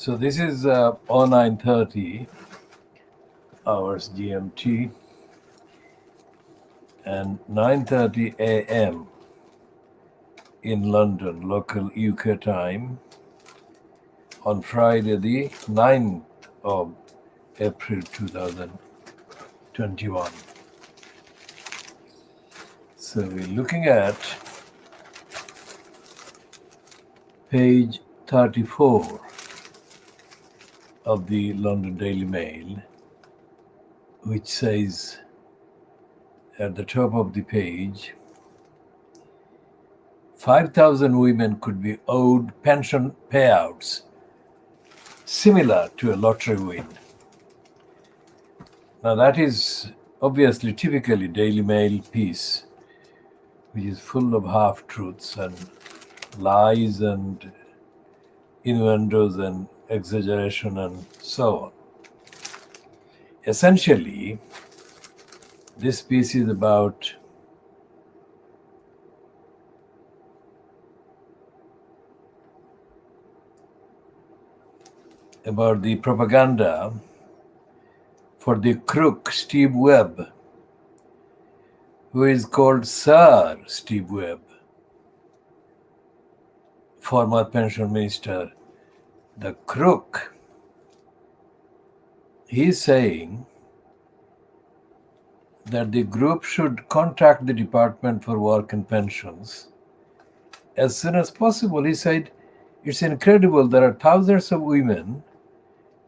So this is 09:30 Hrs GMT and 9:30 a.m. in London, local UK time, on Friday the 9th of April 2021. So we're looking at page 34 of the London Daily Mail, which says at the top of the page, 5,000 women could be owed pension payouts similar to a lottery win. Now that is obviously typically Daily Mail piece, which is full of half-truths and lies and innuendos and exaggeration and so on. Essentially, this piece is about the propaganda for the crook Steve Webb, who is called Sir Steve Webb, former pension minister. The crook, he's saying that the group should contact the Department for Work and Pensions as soon as possible. He said, it's incredible, there are thousands of women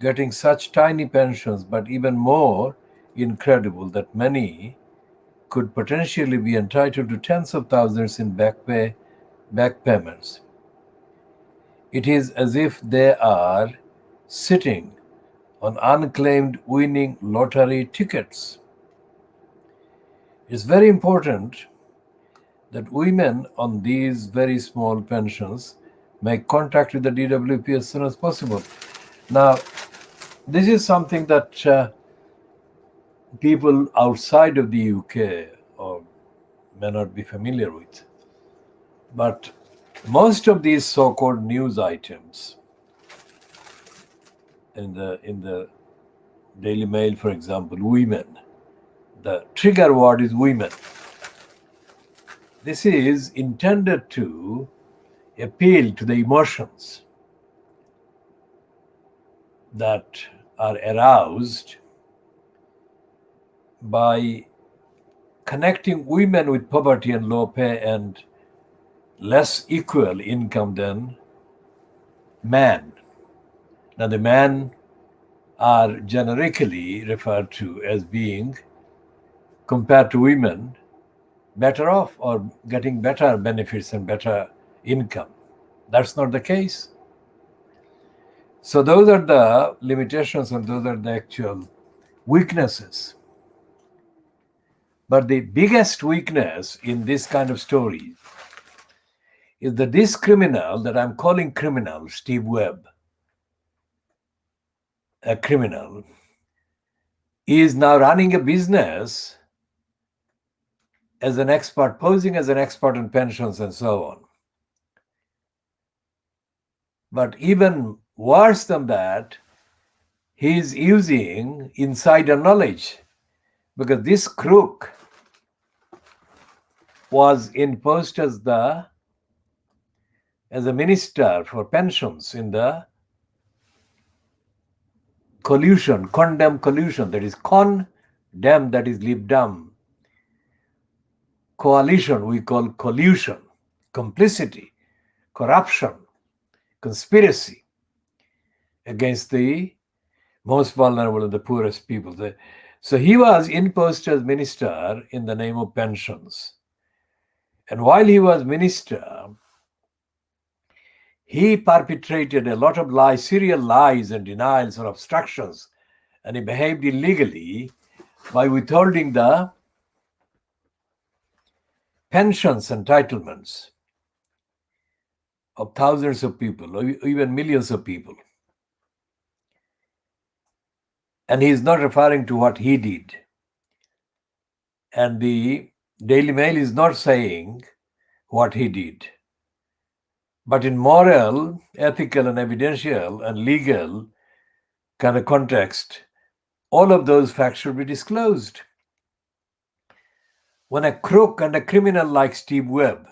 getting such tiny pensions, but even more incredible that many could potentially be entitled to tens of thousands in back payments. It is as if they are sitting on unclaimed winning lottery tickets. It's very important that women on these very small pensions make contact with the DWP as soon as possible. Now, this is something that people outside of the UK may not be familiar with. But most of these so-called news items in the Daily Mail, for example, women, the trigger word is women. This is intended to appeal to the emotions that are aroused by connecting women with poverty and low pay and less equal income than man. Now, the men are generically referred to as being, compared to women, better off or getting better benefits and better income. That's not the case. So those are the limitations and those are the actual weaknesses. But the biggest weakness in this kind of story is that this criminal that I'm calling criminal, Steve Webb, a criminal, is now running a business as an expert, posing as an expert on pensions and so on. But even worse than that, he's using insider knowledge, because this crook was imposed as a minister for pensions in the condemn collusion, that is condemn, that is libdam. Coalition we call collusion, complicity, corruption, conspiracy against the most vulnerable and the poorest people. So he was imposed as minister in the name of pensions. And while he was minister, he perpetrated a lot of lies, serial lies and denials and obstructions, and he behaved illegally by withholding the pensions entitlements of thousands of people, or even millions of people. And he is not referring to what he did. And the Daily Mail is not saying what he did. But in moral, ethical, and evidential and legal kind of context, all of those facts should be disclosed. When a crook and a criminal like Steve Webb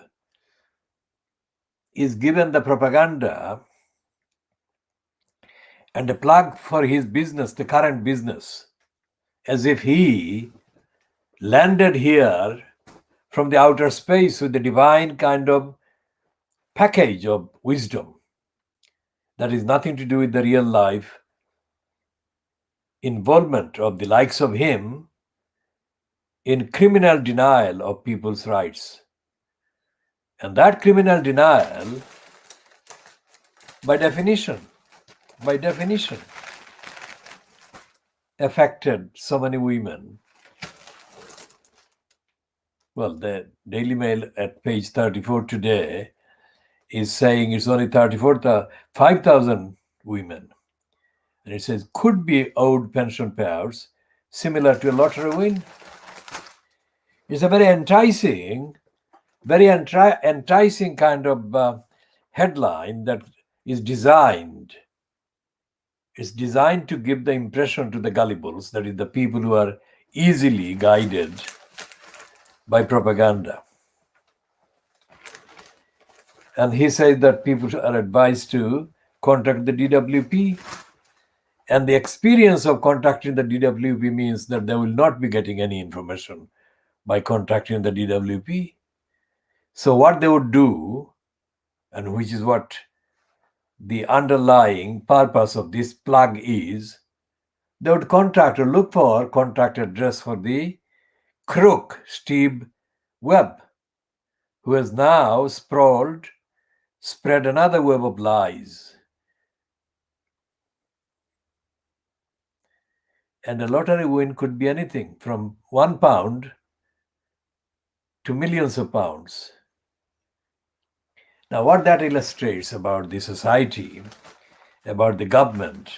is given the propaganda and a plug for his business, the current business, as if he landed here from the outer space with the divine kind of package of wisdom that is nothing to do with the real life involvement of the likes of him in criminal denial of people's rights. And that criminal denial, by definition, affected so many women. Well, the Daily Mail at page 34 today is saying it's only 5,000 women. And it says could be owed pension payouts similar to a lottery win. It's a very enticing kind of headline that is designed. It's designed to give the impression to the gullibles, that is, the people who are easily guided by propaganda. And he says that people are advised to contact the DWP. And the experience of contacting the DWP means that they will not be getting any information by contacting the DWP. So what they would do, and which is what the underlying purpose of this plug is, they would contact or look for contact address for the crook Steve Webb, who has now spread another web of lies. And a lottery win could be anything from £1 to millions of pounds. Now, what that illustrates about the society, about the government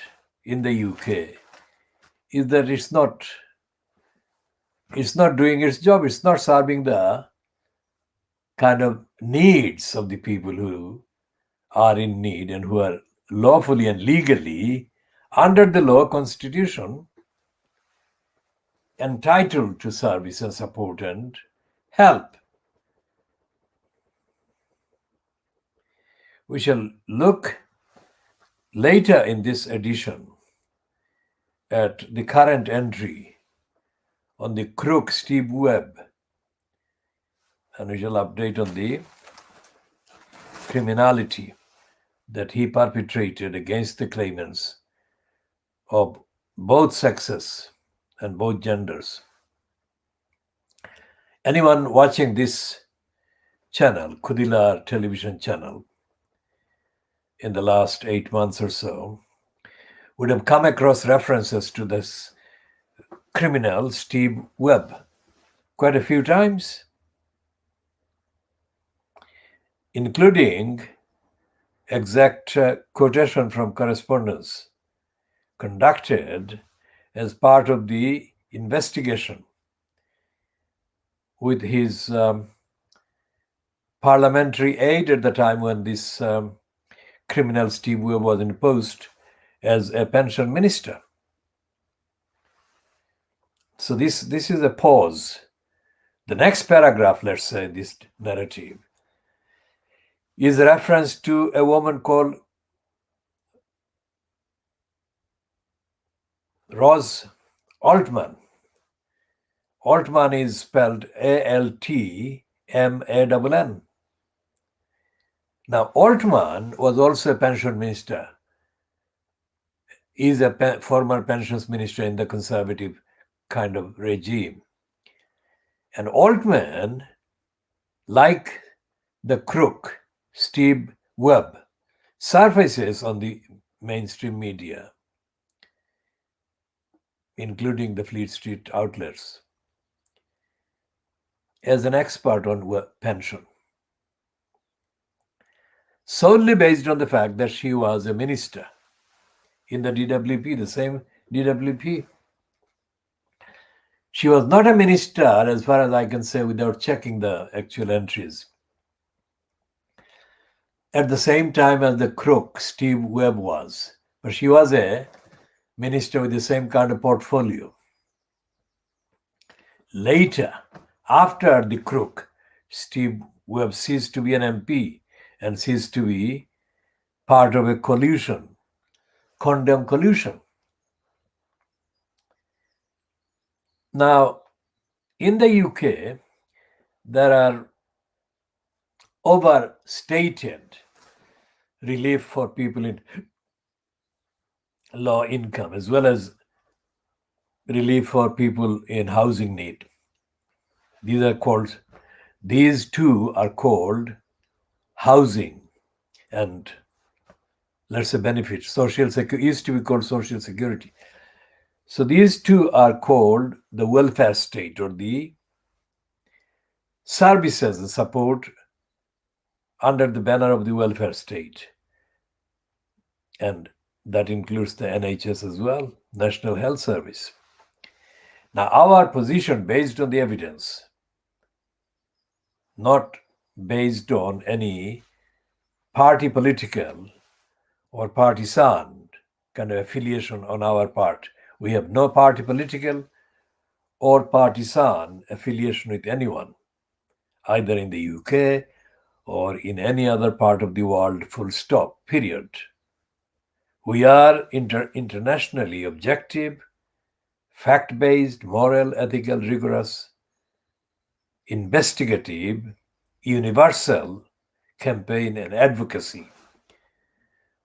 in the UK, is that it's not doing its job. It's not serving the kind of needs of the people who are in need and who are lawfully and legally, under the law constitution, entitled to service and support and help. We shall look later in this edition at the current entry on the crook Steve Webb, and we shall update on the criminality that he perpetrated against the claimants of both sexes and both genders. Anyone watching this channel, Khoodeelaar television channel, in the last 8 months or so, would have come across references to this criminal Steve Webb quite a few times, including exact quotation from correspondence conducted as part of the investigation with his parliamentary aide at the time when this criminal Steve Webb was in post as a pension minister. So this is a pause. The next paragraph, let's say, this narrative, is a reference to a woman called Rose Altman. Altman is spelled Altman. Now, Altman was also a pension minister. He is a former pensions minister in the conservative kind of regime. And Altman, like the crook Steve Webb, surfaces on the mainstream media, including the Fleet Street outlets, as an expert on pension, solely based on the fact that she was a minister in the DWP, the same DWP. She was not a minister, as far as I can say, without checking the actual entries. at the same time as the crook Steve Webb was. But she was a minister with the same kind of portfolio. Later, after the crook, Steve Webb ceased to be an MP and ceased to be part of a collusion, condemned collusion. Now, in the UK, there are overstated relief for people in low income as well as relief for people in housing need. These two are called housing and, let's say, benefits. Social security used to be called social security. So these two are called the welfare state, or the services and support under the banner of the welfare state. And that includes the NHS as well, National Health Service. Now, our position based on the evidence, not based on any party political or partisan kind of affiliation on our part. We have no party political or partisan affiliation with anyone, either in the UK or in any other part of the world, full stop, period. We are internationally objective, fact-based, moral, ethical, rigorous, investigative, universal campaign and advocacy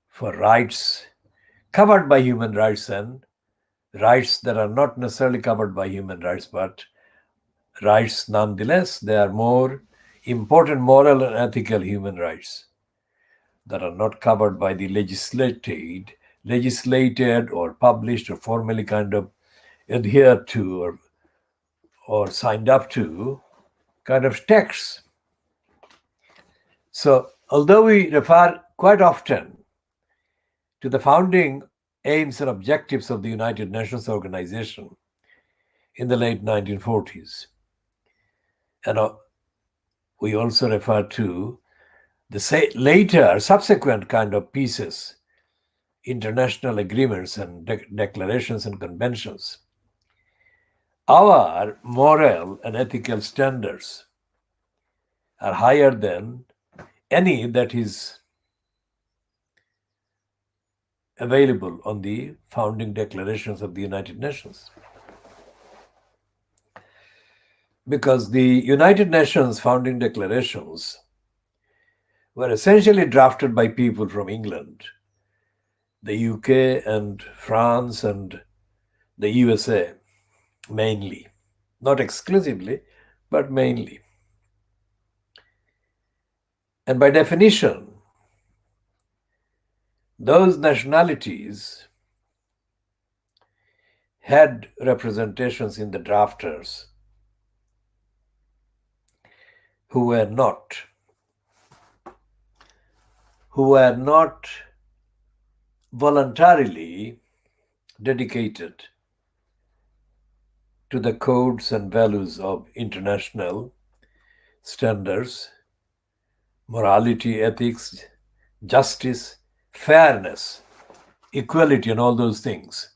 for rights covered by human rights and rights that are not necessarily covered by human rights, but rights nonetheless. They are more important moral and ethical human rights that are not covered by the legislated or published or formally kind of adhered to or signed up to kind of texts. So although we refer quite often to the founding aims and objectives of the United Nations Organization in the late 1940s, and we also refer to the later subsequent kind of pieces, international agreements and declarations and conventions, our moral and ethical standards are higher than any that is available on the founding declarations of the United Nations. Because the United Nations founding declarations were essentially drafted by people from England, the UK and France and the USA, mainly. Not exclusively, but mainly. And by definition, those nationalities had representations in the drafters who were not voluntarily dedicated to the codes and values of international standards, morality, ethics, justice, fairness, equality, and all those things.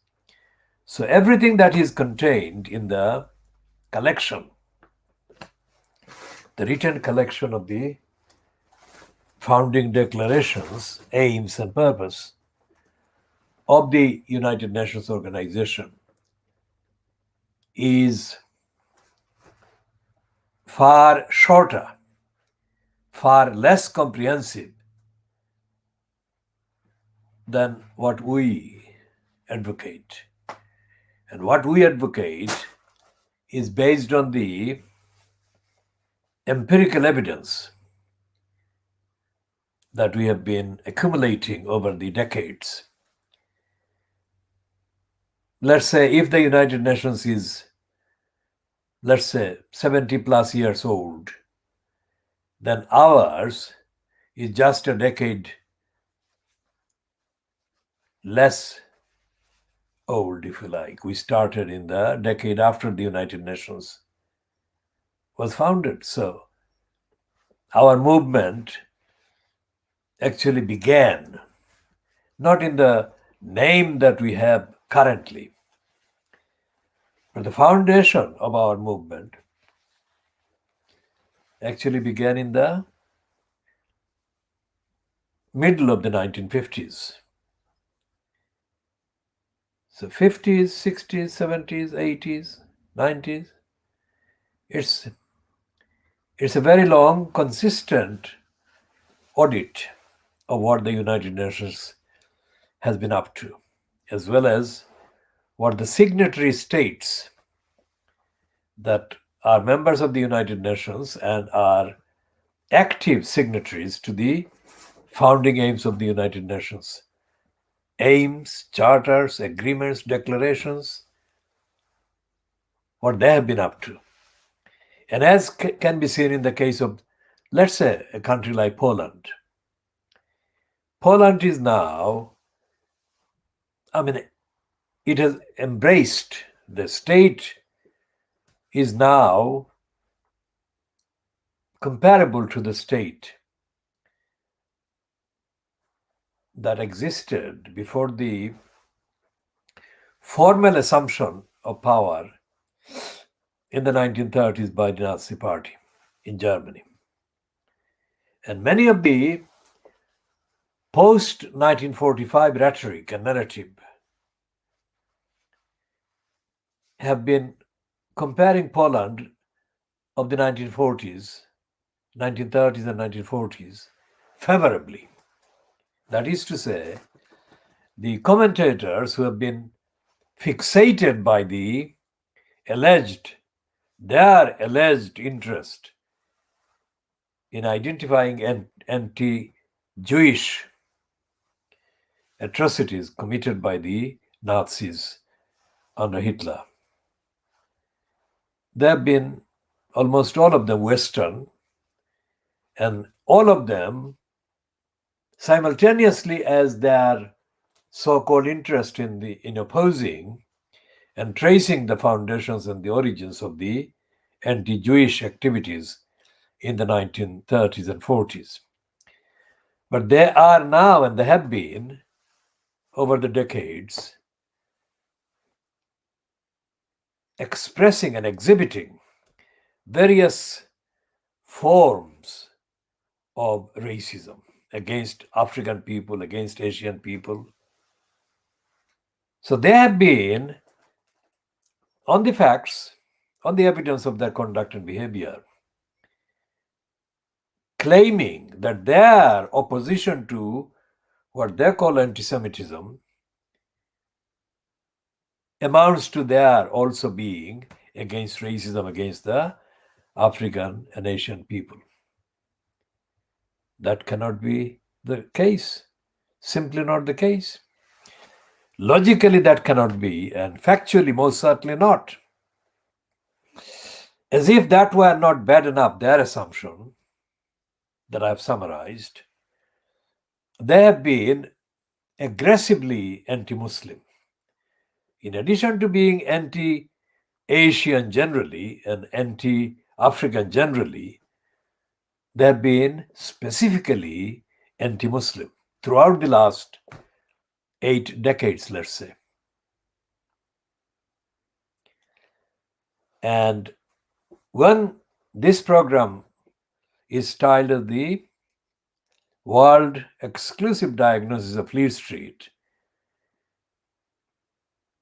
So everything that is contained in the collection, the written collection of the founding declarations, aims and purpose of the United Nations Organization is far shorter, far less comprehensive than what we advocate. And what we advocate is based on the empirical evidence that we have been accumulating over the decades. Let's say if the United Nations is, let's say, 70 plus years old, then ours is just a decade less old, if you like. We started in the decade after the United Nations was founded. So our movement actually began, not in the name that we have currently, but the foundation of our movement actually began in the middle of the 1950s. So 50s, 60s, 70s, 80s, 90s. It's a very long, consistent audit of what the United Nations has been up to, as well as what the signatory states that are members of the United Nations and are active signatories to the founding aims of the United Nations. Aims, charters, agreements, declarations, what they have been up to. And as can be seen in the case of, let's say, a country like Poland. Poland is now, it has embraced, the state is now comparable to the state that existed before the formal assumption of power in the 1930s by the Nazi Party in Germany. And many of the post-1945 rhetoric and narrative have been comparing Poland of the 1940s, 1930s and 1940s favorably. That is to say, the commentators who have been fixated by their alleged interest in identifying anti-Jewish atrocities committed by the Nazis under Hitler. There have been almost all of them Western, and all of them simultaneously as their so-called interest in opposing and tracing the foundations and the origins of the anti-Jewish activities in the 1930s and 40s. But they are now, and they have been over the decades, expressing and exhibiting various forms of racism against African people, against Asian people. So they have been, on the facts, on the evidence of their conduct and behavior, claiming that their opposition to what they call anti-Semitism amounts to their also being against racism against the African and Asian people. That cannot be the case. Simply not the case. Logically, that cannot be, and factually, most certainly not. As if that were not bad enough, their assumption that I have summarized, they have been aggressively anti-Muslim. In addition to being anti-Asian generally and anti-African generally, they have been specifically anti-Muslim throughout the last 8 decades, let's say. And when this program is styled as the World Exclusive Diagnosis of Fleet Street,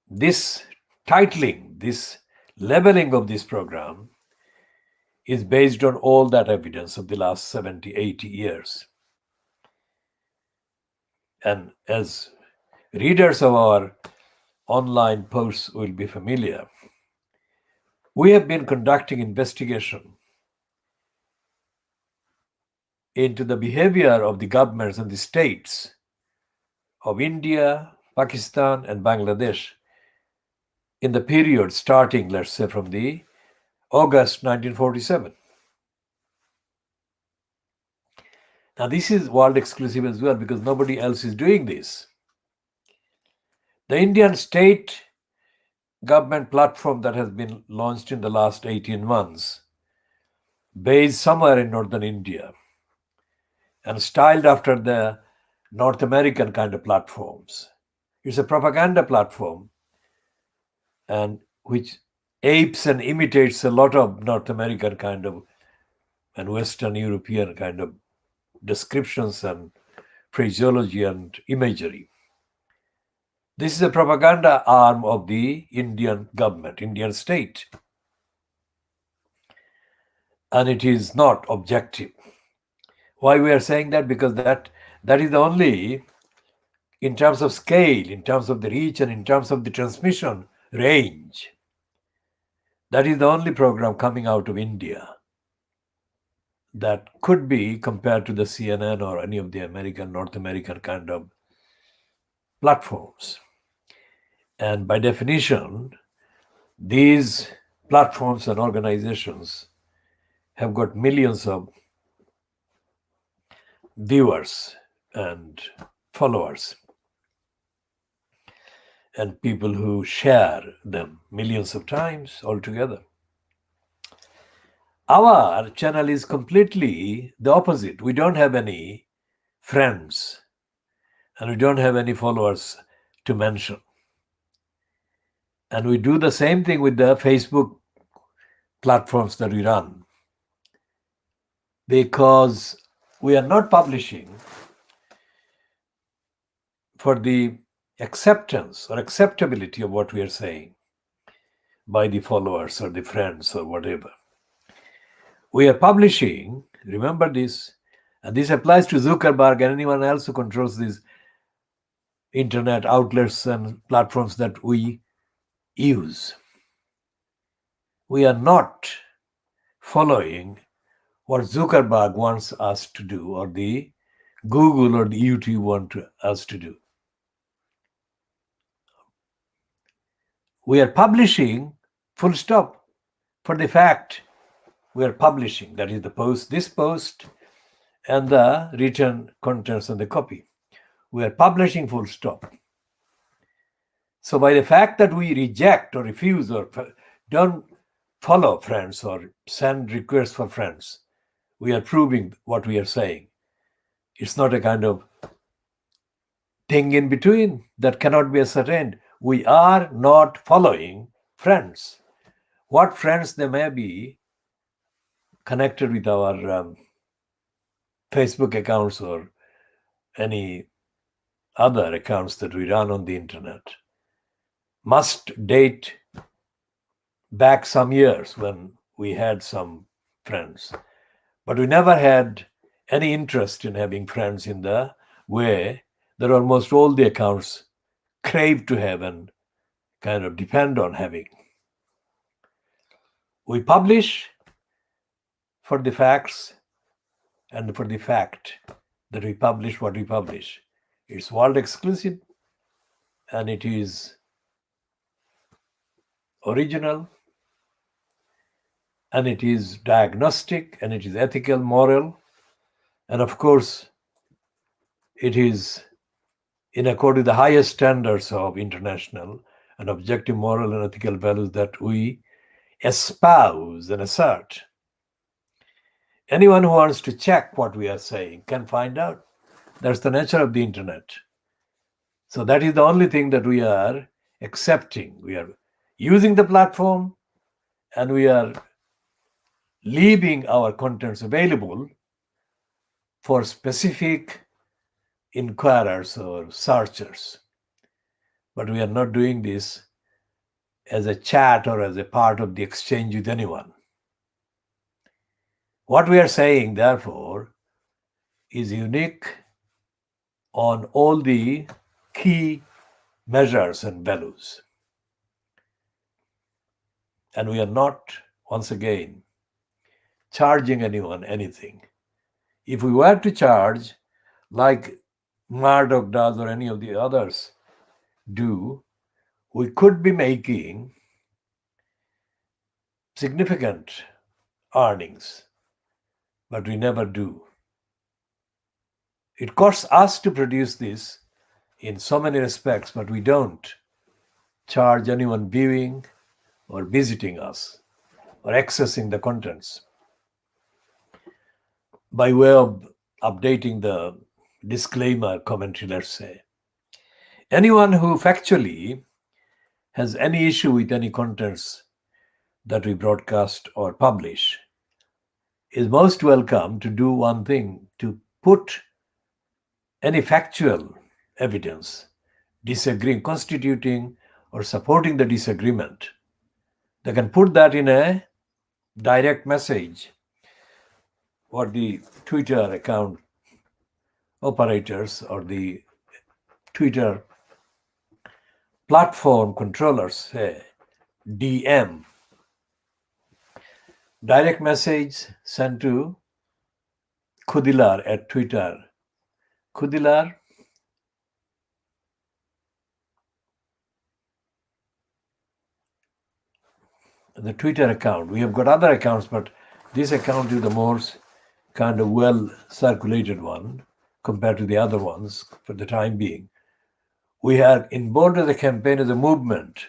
this titling, this labeling of this program is based on all that evidence of the last 70, 80 years. And as readers of our online posts will be familiar, we have been conducting investigation into the behavior of the governments and the states of India, Pakistan, and Bangladesh in the period starting, let's say, from the August 1947. Now, this is world exclusive as well because nobody else is doing this. The Indian state government platform that has been launched in the last 18 months, based somewhere in northern India, and styled after the North American kind of platforms. It's a propaganda platform and which apes and imitates a lot of North American kind of and Western European kind of descriptions and phraseology and imagery. This is a propaganda arm of the Indian government, Indian state. And it is not objective. Why we are saying that? Because that is the only, in terms of scale, in terms of the reach, and in terms of the transmission range, that is the only program coming out of India that could be compared to the CNN or any of the North American kind of platforms. And by definition, these platforms and organizations have got millions of viewers and followers and people who share them millions of times altogether. Our channel is completely the opposite. We don't have any friends and we don't have any followers to mention. And we do the same thing with the Facebook platforms that we run, because we are not publishing for the acceptance or acceptability of what we are saying by the followers or the friends or whatever. We are publishing, remember this, and this applies to Zuckerberg and anyone else who controls these internet outlets and platforms that we use. We are not following what Zuckerberg wants us to do, or the Google or the YouTube want us to do. We are publishing, full stop, for the fact we are publishing, that is the post, this post, and the written contents and the copy. We are publishing, full stop. So by the fact that we reject or refuse or don't follow friends or send requests for friends, we are proving what we are saying. It's not a kind of thing in between that cannot be ascertained. We are not following friends. What friends they may be connected with our Facebook accounts or any other accounts that we run on the internet must date back some years when we had some friends. But we never had any interest in having friends in the way that almost all the accounts crave to have and kind of depend on having. We publish for the facts and for the fact that we publish what we publish. It's world exclusive and it is original and it is diagnostic and it is ethical, moral, and of course it is in accord with the highest standards of international and objective moral and ethical values that we espouse and assert. Anyone who wants to check what we are saying can find out. That's the nature of the internet. So that is the only thing that we are accepting. We are using the platform and we are leaving our contents available for specific inquirers or searchers. But we are not doing this as a chat or as a part of the exchange with anyone. What we are saying, therefore, is unique on all the key measures and values. And we are not, once again, charging anyone anything. If we were to charge, like Murdoch does or any of the others do, we could be making significant earnings, but we never do. It costs us to produce this in so many respects, but we don't charge anyone viewing or visiting us or accessing the contents. By way of updating the disclaimer commentary, let's say. Anyone who factually has any issue with any contents that we broadcast or publish is most welcome to do one thing: to put any factual evidence disagreeing, constituting, or supporting the disagreement. They can put that in a direct message, what the Twitter account operators or the Twitter platform controllers say, DM. Direct message sent to Khoodeelaar at Twitter. Khoodeelaar, the Twitter account. We have got other accounts, but this account is the most kind of well circulated one compared to the other ones for the time being. We are involved in the campaign as a movement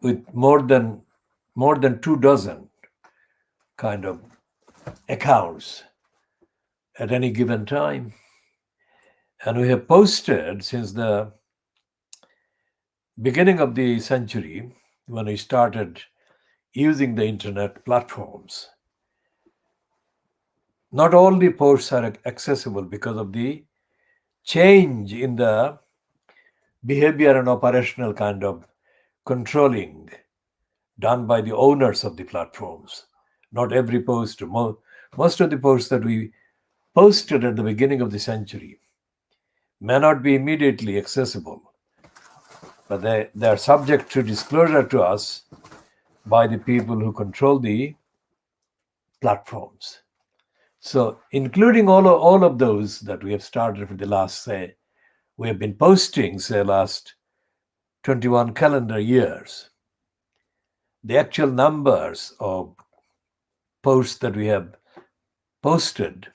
with more than 24 kind of accounts at any given time. And we have posted since the beginning of the century, when we started using the internet platforms. Not all the posts are accessible because of the change in the behavior and operational kind of controlling done by the owners of the platforms. Not every post, most of the posts that we posted at the beginning of the century may not be immediately accessible, but they are subject to disclosure to us by the people who control the platforms. So including all of those that we have started for the last, say, we have been posting, say, last 21 calendar years, the actual numbers of posts that we have posted,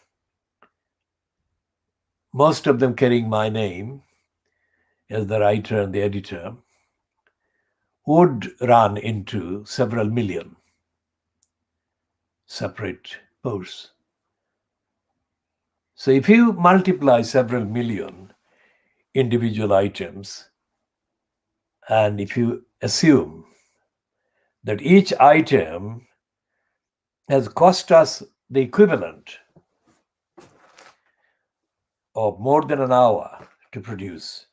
most of them carrying my name as the writer and the editor, would run into several million separate posts. So if you multiply several million individual items, and if you assume that each item has cost us the equivalent of more than an hour to produce,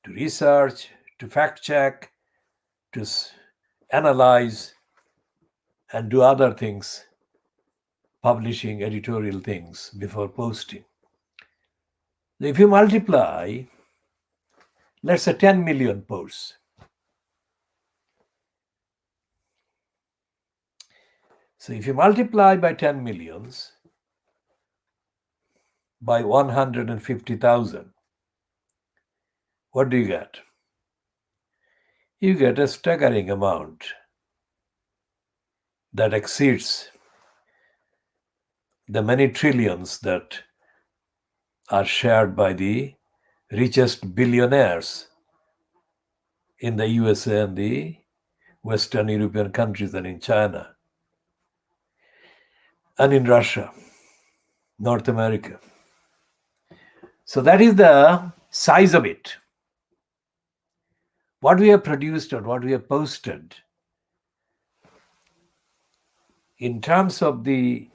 to research, to fact check, to analyze, and do other things, publishing editorial things before posting. If you multiply, let's say 10 million posts, so if you multiply by 10 millions by 150,000, what do you get? You get a staggering amount that exceeds the many trillions that are shared by the richest billionaires in the USA and the Western European countries and in China and in Russia, North America. So that is the size of it. What we have produced or what we have posted in terms of the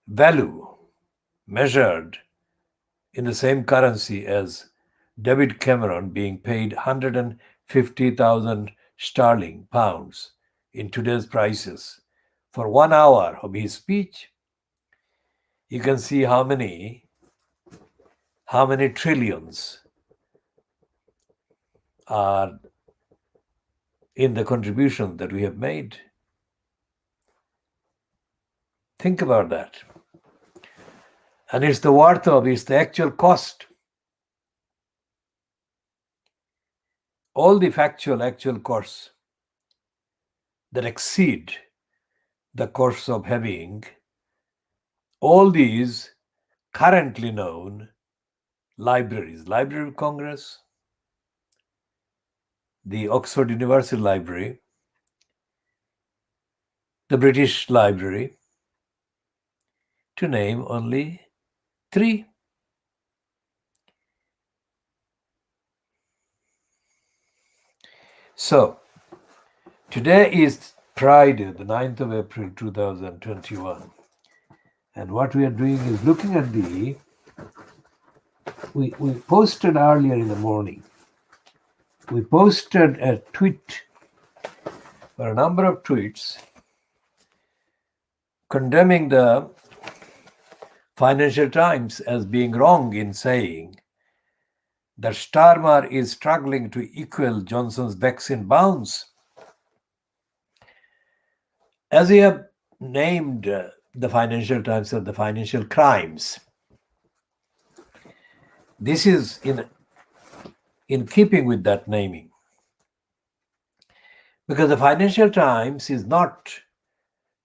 value measured in the same currency as David Cameron being paid 150,000 sterling pounds in today's prices for 1 hour of his speech, you can see how many trillions are in the contribution that we have made. Think about that. And it's the actual cost. All the actual costs that exceed the costs of having all these currently known libraries: Library of Congress, the Oxford University Library, the British Library, to name only 3. So, today is Friday, the 9th of April 2021. And what we are doing is looking at we posted earlier in the morning. We posted a tweet, or a number of tweets, condemning the Financial Times as being wrong in saying that Starmer is struggling to equal Johnson's vaccine bounce. As we have named the Financial Times as the financial crimes, this is in keeping with that naming. Because the Financial Times is not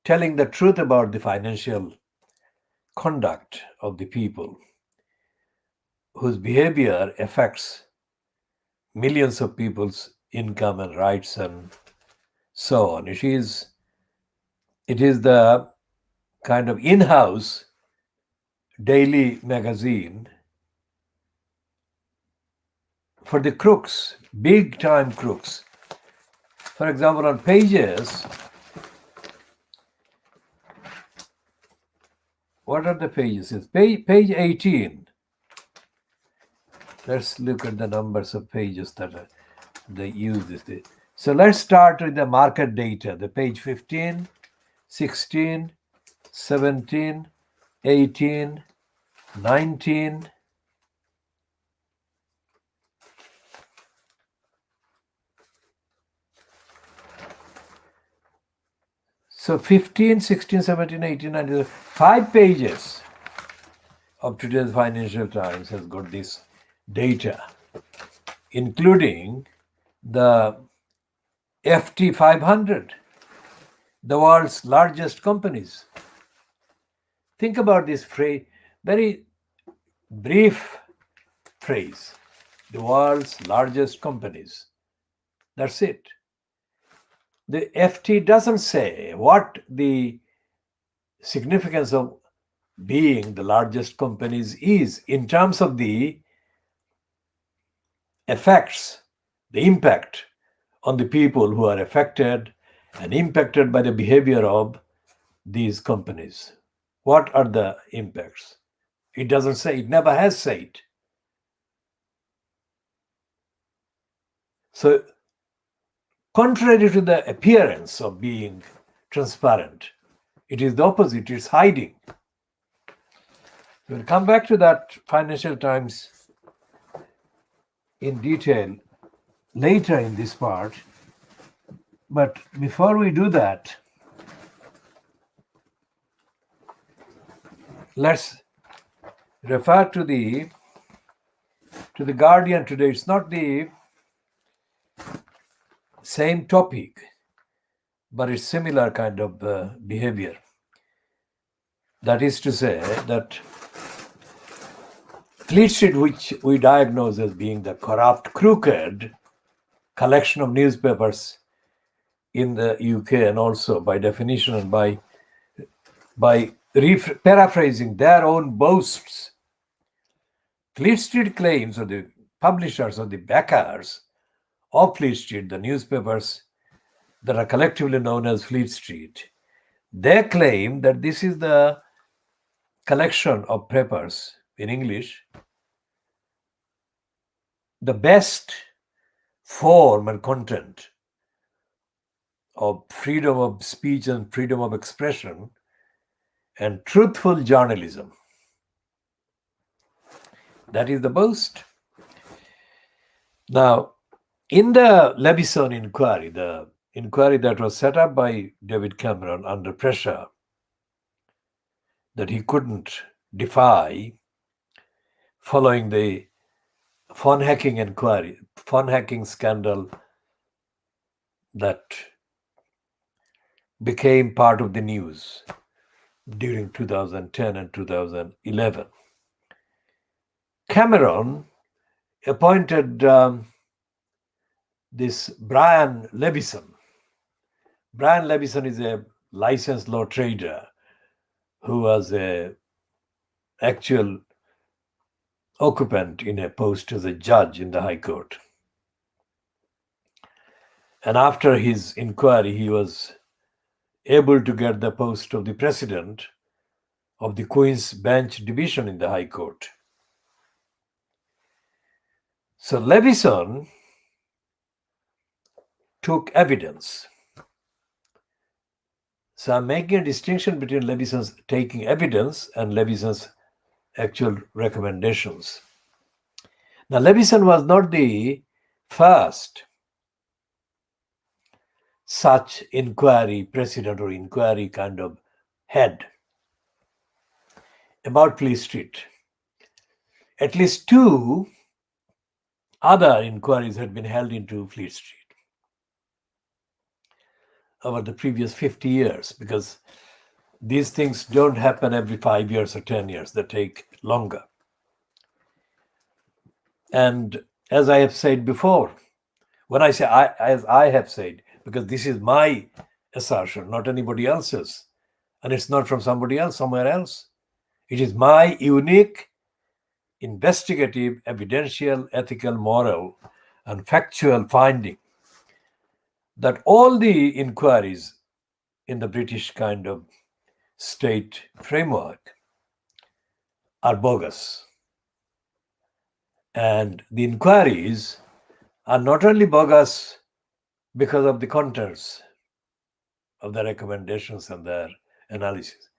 telling the truth about the financial conduct of the people whose behavior affects millions of people's income and rights and so on. It is the kind of in-house daily magazine for the crooks, big-time crooks. For example, on pages, what are the pages? It's page 18. Let's look at the numbers of pages that they use this. So let's start with the market data, the page 15, 16, 17, 18, 19. So 15, 16, 17, 18, 19, 5 pages of today's Financial Times has got this data, including the FT 500, the world's largest companies. Think about this phrase, very brief phrase, the world's largest companies. That's it. The FT doesn't say what the significance of being the largest companies is in terms of the effects, the impact on the people who are affected and impacted by the behavior of these companies. What are the impacts? It doesn't say, it never has said. So, contrary to the appearance of being transparent, it is the opposite, it's hiding. We'll come back to that Financial Times in detail later in this part. But before we do that, let's refer to the Guardian today. It's not the same topic, but it's similar kind of behavior. That is to say that Fleet Street, which we diagnose as being the corrupt, crooked collection of newspapers in the UK, and also by definition and by paraphrasing their own boasts, Fleet Street claims, or the publishers or the backers of Fleet Street, the newspapers that are collectively known as Fleet Street, they claim that this is the collection of papers in English, the best form and content of freedom of speech and freedom of expression and truthful journalism. That is the boast. Now, in the Levison inquiry, the inquiry that was set up by David Cameron under pressure that he couldn't defy following the phone hacking inquiry, phone hacking scandal that became part of the news during 2010 and 2011. Cameron appointed this Brian Levison. Brian Levison is a licensed law trader who was a actual occupant in a post as a judge in the High Court. And after his inquiry, he was able to get the post of the president of the Queen's Bench Division in the High Court. So Levison took evidence. So I'm making a distinction between Levison's taking evidence and Levison's actual recommendations. Now, Levison was not the first such inquiry president or inquiry kind of head about Fleet Street. At least two other inquiries had been held into Fleet Street over the previous 50 years, because these things don't happen every 5 years or 10 years. They take longer. And as I have said before, when I say as I have said, because this is my assertion, not anybody else's, and it's not from somebody else, somewhere else. It is my unique, investigative, evidential, ethical, moral, and factual finding that all the inquiries in the British kind of state framework are bogus. And the inquiries are not only bogus because of the contents of the recommendations and their analysis,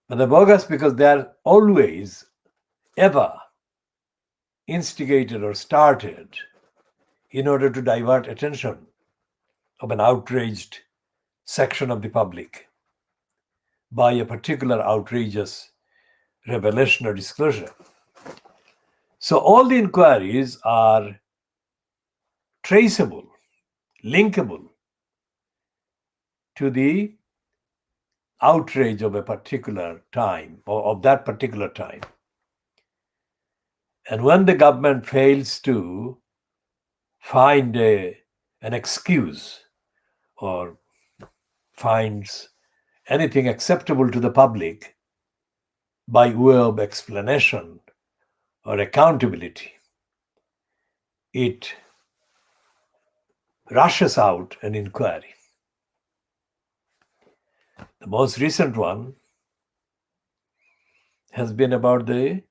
but they're bogus because they are always, ever instigated or started in order to divert attention of an outraged section of the public by a particular outrageous revelation or disclosure. So all the inquiries are traceable, linkable to the outrage of a particular time or of that particular time. And when the government fails to find an excuse or finds anything acceptable to the public by way of explanation or accountability, it rushes out an inquiry. The most recent one has been about the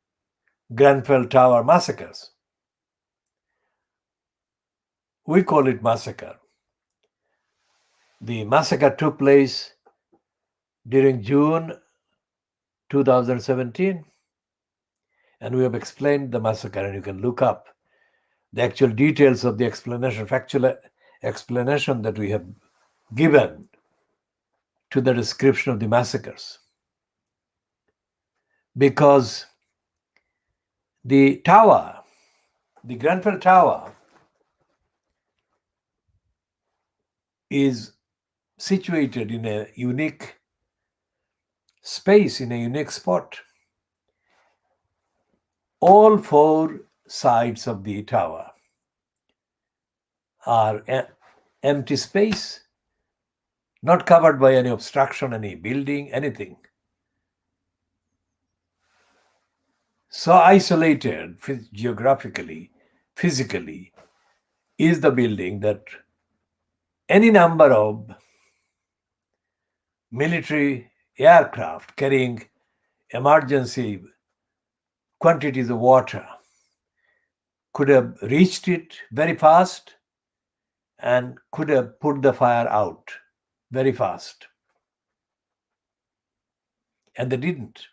Grenfell Tower massacres. We call it massacre. The massacre took place during June 2017, and we have explained the massacre, and you can look up the actual details of the explanation, factual explanation that we have given to the description of the massacres. Because the tower, the Grenfell Tower, is situated in a unique space, in a unique spot. All four sides of the tower are empty space, not covered by any obstruction, any building, anything. So isolated geographically, physically, is the building that any number of military aircraft carrying emergency quantities of water could have reached it very fast and could have put the fire out very fast. And they didn't.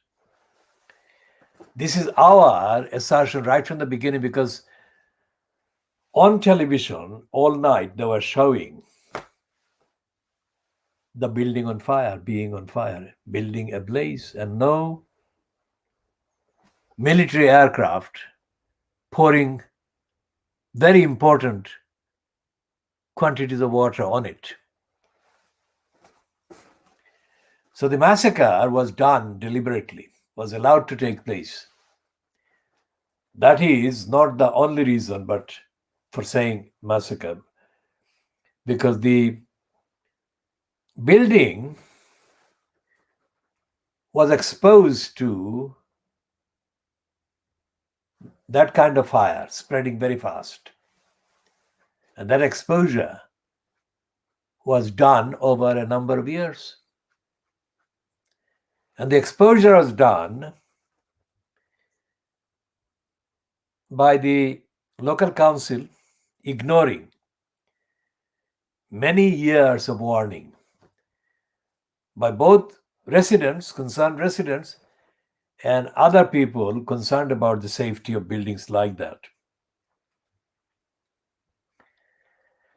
This is our assertion right from the beginning, because on television all night they were showing the building on fire, being on fire, building ablaze, and no military aircraft pouring very important quantities of water on it. So the massacre was done deliberately, was allowed to take place. That is not the only reason, but for saying massacre, because the building was exposed to that kind of fire spreading very fast. And that exposure was done over a number of years. And the exposure was done by the local council ignoring many years of warning by both residents, concerned residents, and other people concerned about the safety of buildings like that.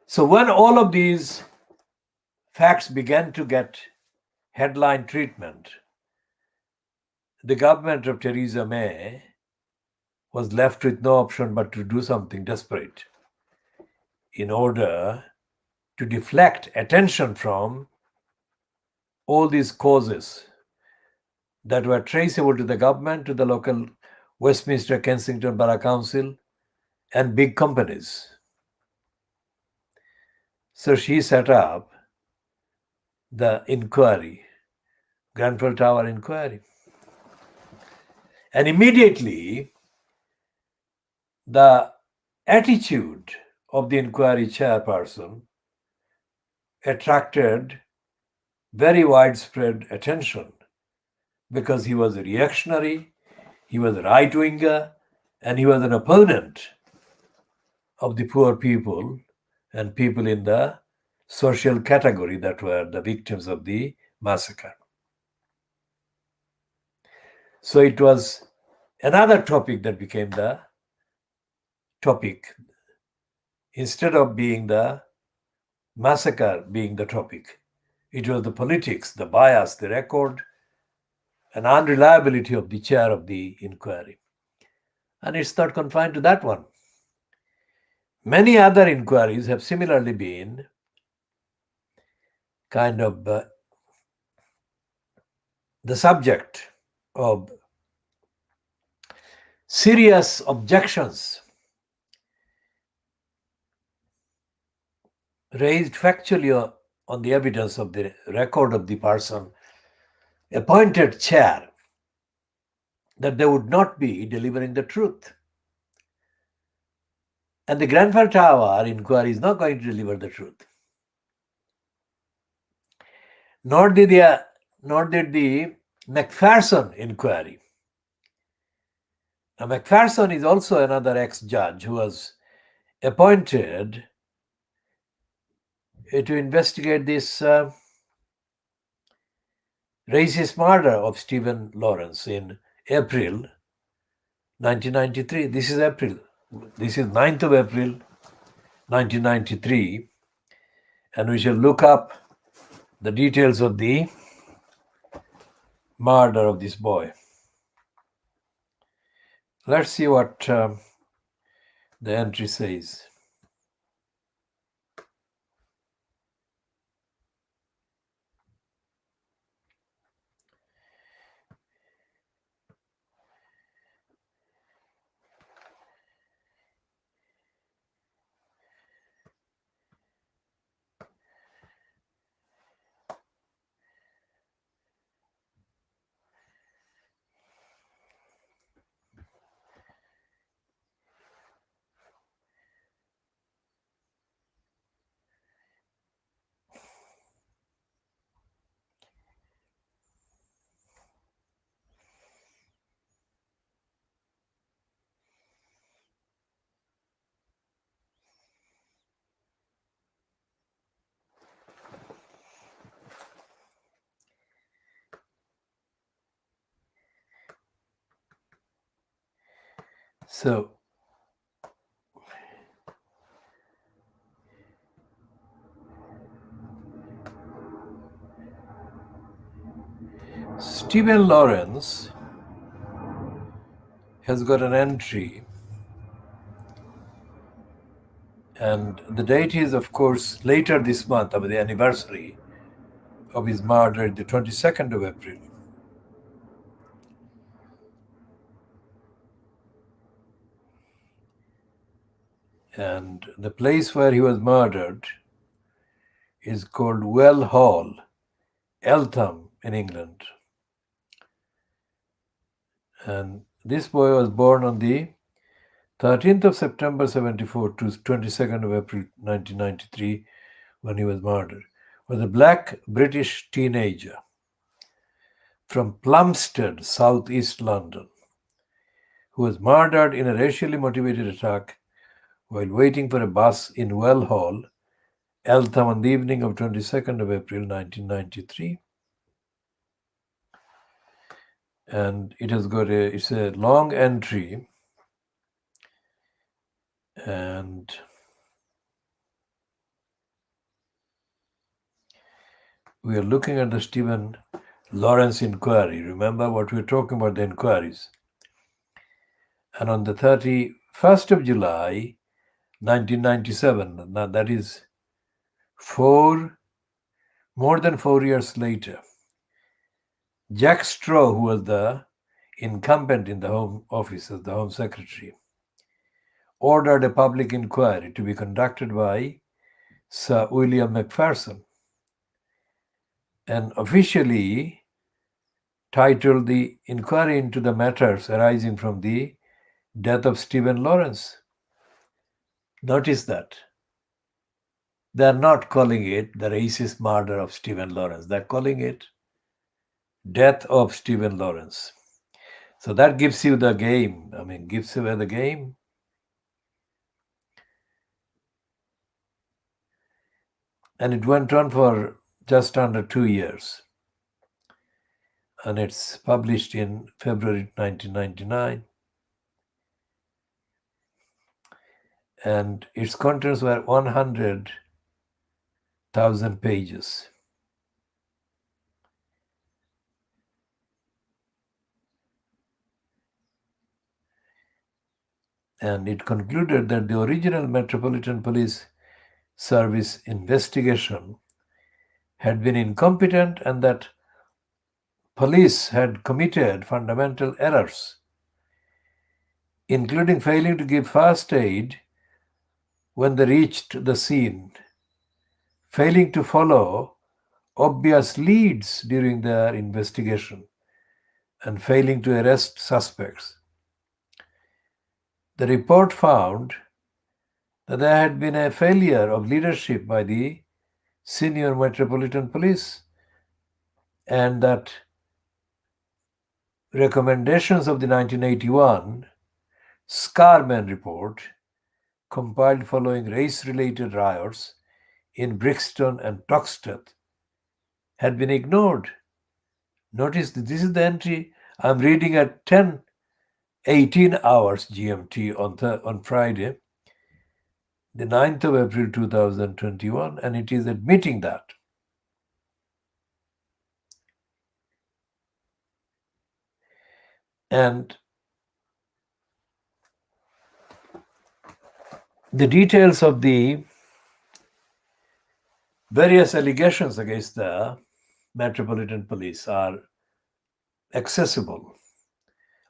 So when all of these facts began to get headline treatment, the government of Theresa May was left with no option but to do something desperate in order to deflect attention from all these causes that were traceable to the government, to the local Westminster Kensington Borough Council, and big companies. So she set up the inquiry, Grenfell Tower inquiry. And immediately, the attitude of the inquiry chairperson attracted very widespread attention because he was a reactionary, he was a right-winger, and he was an opponent of the poor people and people in the social category that were the victims of the massacre. So it was another topic that became the topic. Instead of being the massacre being the topic, it was the politics, the bias, the record, and unreliability of the chair of the inquiry. And it's not confined to that one. Many other inquiries have similarly been kind of the subject of serious objections raised factually on the evidence of the record of the person appointed chair that they would not be delivering the truth. And the Grenfell Tower inquiry is not going to deliver the truth. Nor did the Macpherson inquiry. Now, Macpherson is also another ex-judge who was appointed to investigate this racist murder of Stephen Lawrence in April 1993. This is April. This is 9th of April 1993. And we shall look up the details of the murder of this boy. Let's see what the entry says. So, Stephen Lawrence has got an entry, and the date is, of course, later this month, of the anniversary of his murder, the 22nd of April. And the place where he was murdered is called Well Hall, Eltham in England. And this boy was born on the 13th of September 74 to 22nd of April 1993, when he was murdered, was a black British teenager from Plumstead, southeast London, who was murdered in a racially motivated attack while waiting for a bus in Well Hall, Eltham, on the evening of 22nd of April 1993. And it's a long entry, and we are looking at the Stephen Lawrence inquiry. Remember what we were talking about, the inquiries. And on the 31st of July 1997, now that is more than 4 years later, Jack Straw, who was the incumbent in the Home Office as the Home Secretary, ordered a public inquiry to be conducted by Sir William Macpherson, and officially titled the Inquiry into the Matters Arising from the Death of Stephen Lawrence. Notice that. They're not calling it the racist murder of Stephen Lawrence. They're calling it Death of Stephen Lawrence. So that gives you the game. Gives away the game. And it went on for just under 2 years. And it's published in February 1999. And its contents were 100,000 pages. And it concluded that the original Metropolitan Police Service investigation had been incompetent and that police had committed fundamental errors, including failing to give first aid when they reached the scene, failing to follow obvious leads during their investigation, and failing to arrest suspects. The report found that there had been a failure of leadership by the senior Metropolitan Police, and that recommendations of the 1981 Scarman report, compiled following race-related riots in Brixton and Toxteth, had been ignored. Notice that this is the entry I'm reading at 10:18 hours GMT on Friday, the 9th of April 2021, and it is admitting that. And the details of the various allegations against the Metropolitan Police are accessible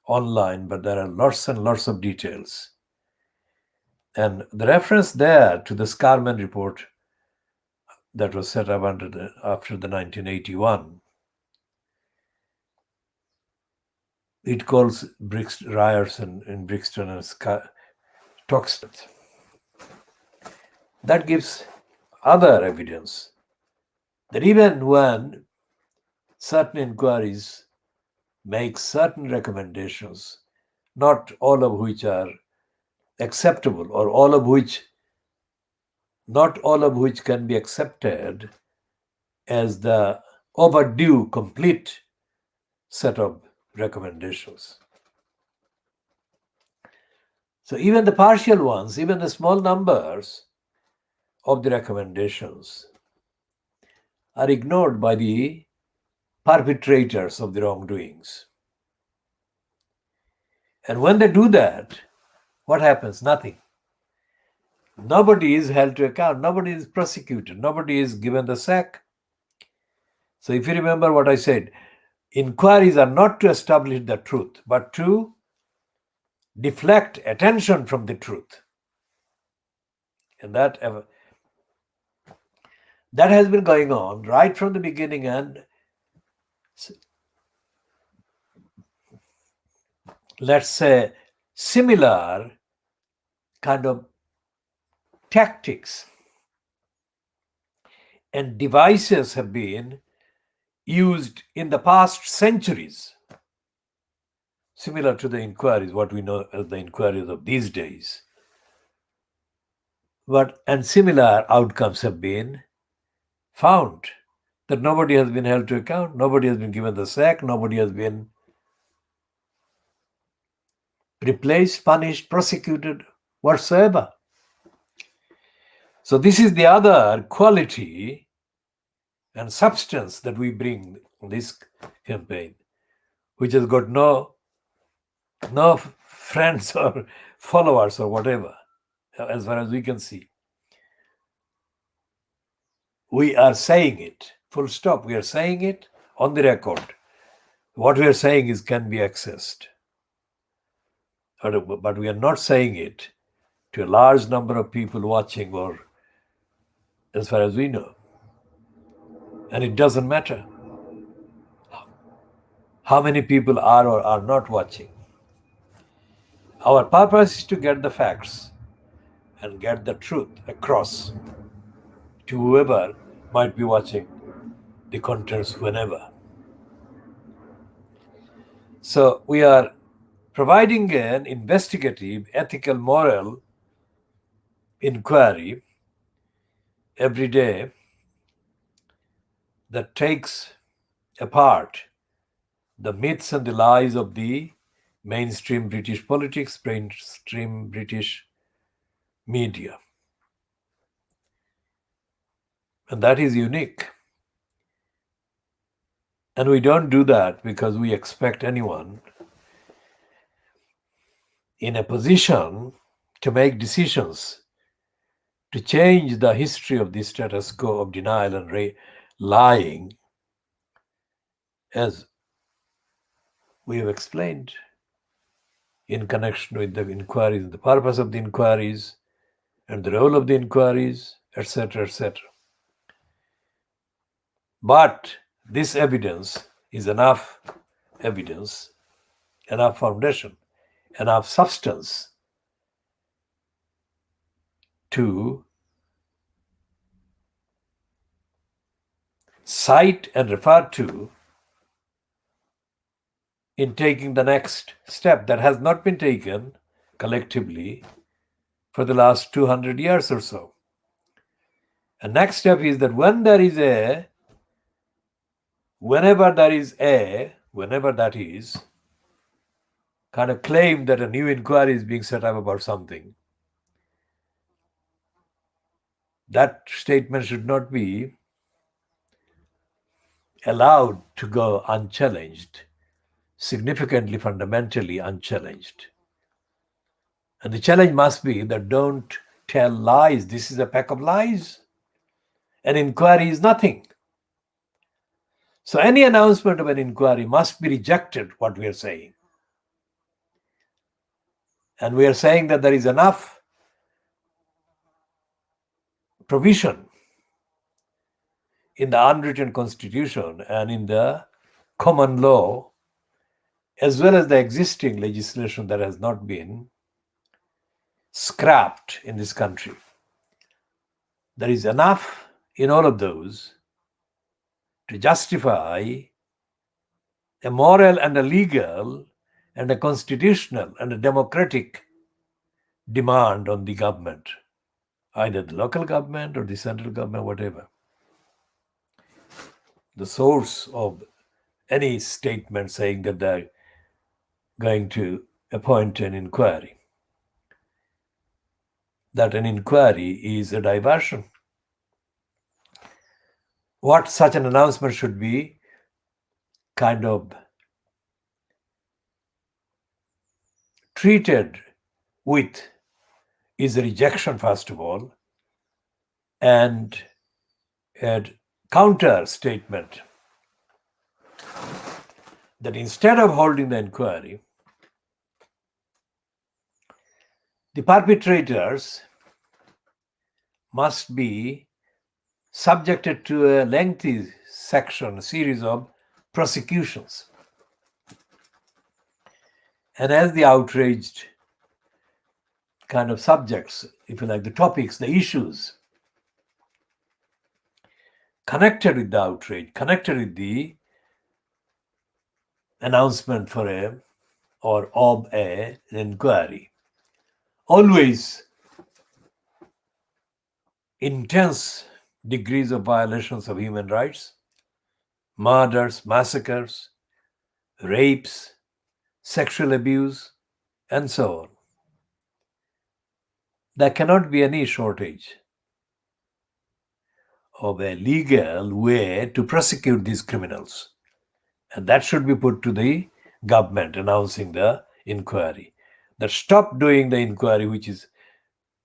online, but there are lots and lots of details. And the reference there to the Scarman report that was set up after the 1981, it calls riots in Brixton and Toxteth. That gives other evidence that even when certain inquiries make certain recommendations, not all of which are acceptable, or not all of which can be accepted as the overdue complete set of recommendations. So even the partial ones, even the small numbers of the recommendations are ignored by the perpetrators of the wrongdoings. And when they do that, what happens? Nothing. Nobody is held to account. Nobody is prosecuted. Nobody is given the sack. So if you remember what I said, inquiries are not to establish the truth, but to deflect attention from the truth. And that has been going on right from the beginning, and let's say similar kind of tactics and devices have been used in the past centuries, similar to the inquiries, what we know as the inquiries of these days. And similar outcomes have been found, that nobody has been held to account, nobody has been given the sack, nobody has been replaced, punished, prosecuted, whatsoever. So this is the other quality and substance that we bring in this campaign, which has got no friends or followers or whatever, as far as we can see. We are saying it, full stop. We are saying it on the record. What we are saying can be accessed. But we are not saying it to a large number of people watching, or as far as we know. And it doesn't matter how many people are or are not watching. Our purpose is to get the facts and get the truth across to whoever might be watching the contents whenever. So we are providing an investigative, ethical, moral inquiry every day that takes apart the myths and the lies of the mainstream British politics, mainstream British media. And that is unique. And we don't do that because we expect anyone in a position to make decisions to change the history of the status quo of denial and lying, as we have explained in connection with the inquiries, the purpose of the inquiries, and the role of the inquiries, etc., etc. But this evidence is enough evidence, enough foundation, enough substance to cite and refer to in taking the next step that has not been taken collectively for the last 200 years or so. And next step is that whenever that is kind of claim that a new inquiry is being set up about something, that statement should not be allowed to go unchallenged, significantly, fundamentally unchallenged. And the challenge must be that don't tell lies. This is a pack of lies. An inquiry is nothing. So any announcement of an inquiry must be rejected, what we are saying. And we are saying that there is enough provision in the unwritten constitution and in the common law, as well as the existing legislation that has not been scrapped in this country. There is enough in all of those to justify a moral and a legal and a constitutional and a democratic demand on the government, either the local government or the central government, whatever. The source of any statement saying that they're going to appoint an inquiry, that an inquiry is a diversion. What such an announcement should be kind of treated with is a rejection, first of all, and a counter statement that instead of holding the inquiry, the perpetrators must be subjected to a lengthy series of prosecutions. And as the outraged kind of subjects, if you like, the topics, the issues connected with the outrage, connected with the announcement for an inquiry. Always intense degrees of violations of human rights, murders, massacres, rapes, sexual abuse, and so on. There cannot be any shortage of a legal way to prosecute these criminals. And that should be put to the government announcing the inquiry. That stop doing the inquiry, which is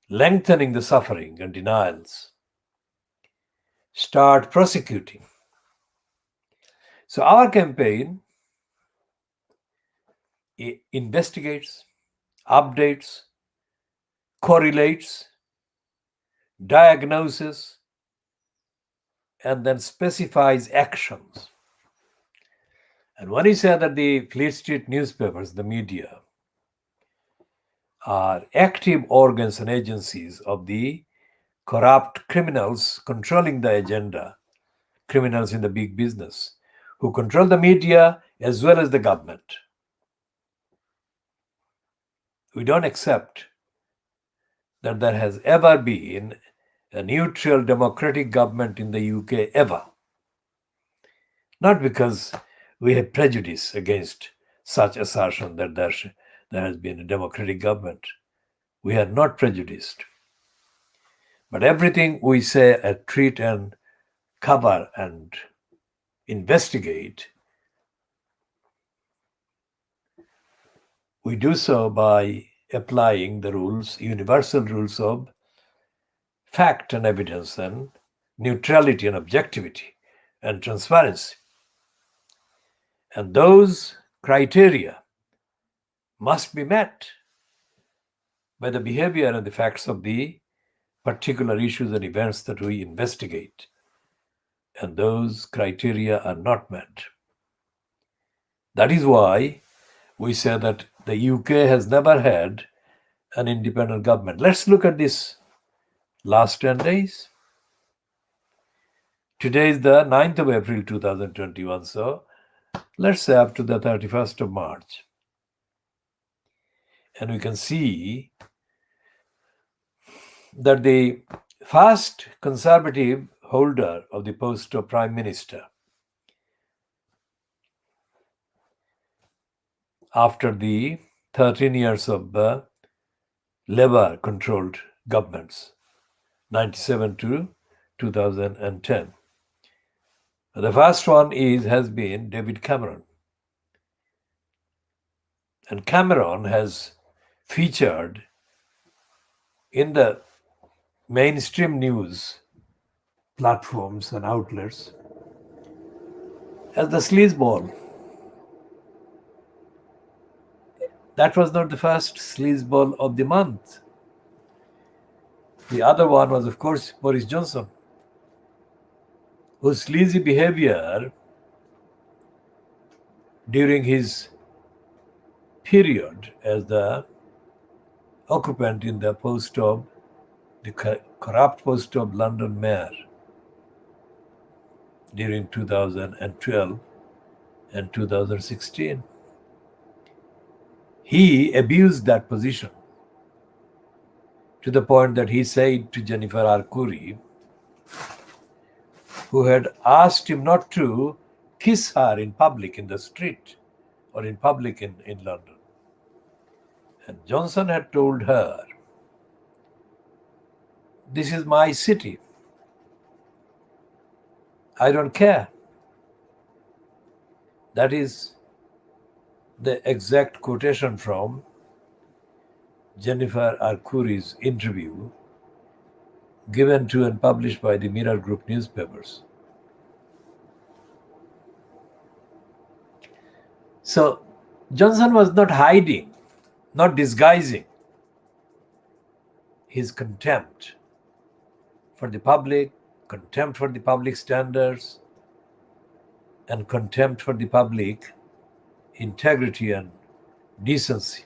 lengthening the suffering and denials. Start prosecuting. So our campaign investigates, updates, correlates, diagnoses, and then specifies actions. And when he said that the Fleet Street newspapers, the media, are active organs and agencies of the corrupt criminals controlling the agenda, criminals in the big business, who control the media as well as the government. We don't accept that there has ever been a neutral democratic government in the UK ever. Not because we have prejudice against such assertion that there has been a democratic government. We are not prejudiced. But everything we say, treat and cover and investigate, we do so by applying the rules, universal rules of fact and evidence and neutrality and objectivity and transparency. And those criteria must be met by the behavior and the facts of the particular issues and events that we investigate. And those criteria are not met. That is why we say that the UK has never had an independent government. Let's look at this last 10 days. Today is the 9th of April 2021, so let's say up to the 31st of March. And we can see that the first conservative holder of the post of Prime Minister after the 13 years of Labour-controlled governments, 97 to 2010. The first one has been David Cameron. And Cameron has featured in the mainstream news platforms and outlets as the sleazeball. That was not the first sleazeball of the month. The other one was, of course, Boris Johnson, whose sleazy behavior during his period as the occupant in the post of the corrupt post of London Mayor during 2012 and 2016. He abused that position to the point that he said to Jennifer Arcuri, who had asked him not to kiss her in public in the street or in public in London. And Johnson had told her, "This is my city. I don't care." That is the exact quotation from Jennifer Arcuri's interview given to and published by the Mirror Group newspapers. So Johnson was not hiding, not disguising his contempt for the public, contempt for the public standards, and contempt for the public integrity and decency.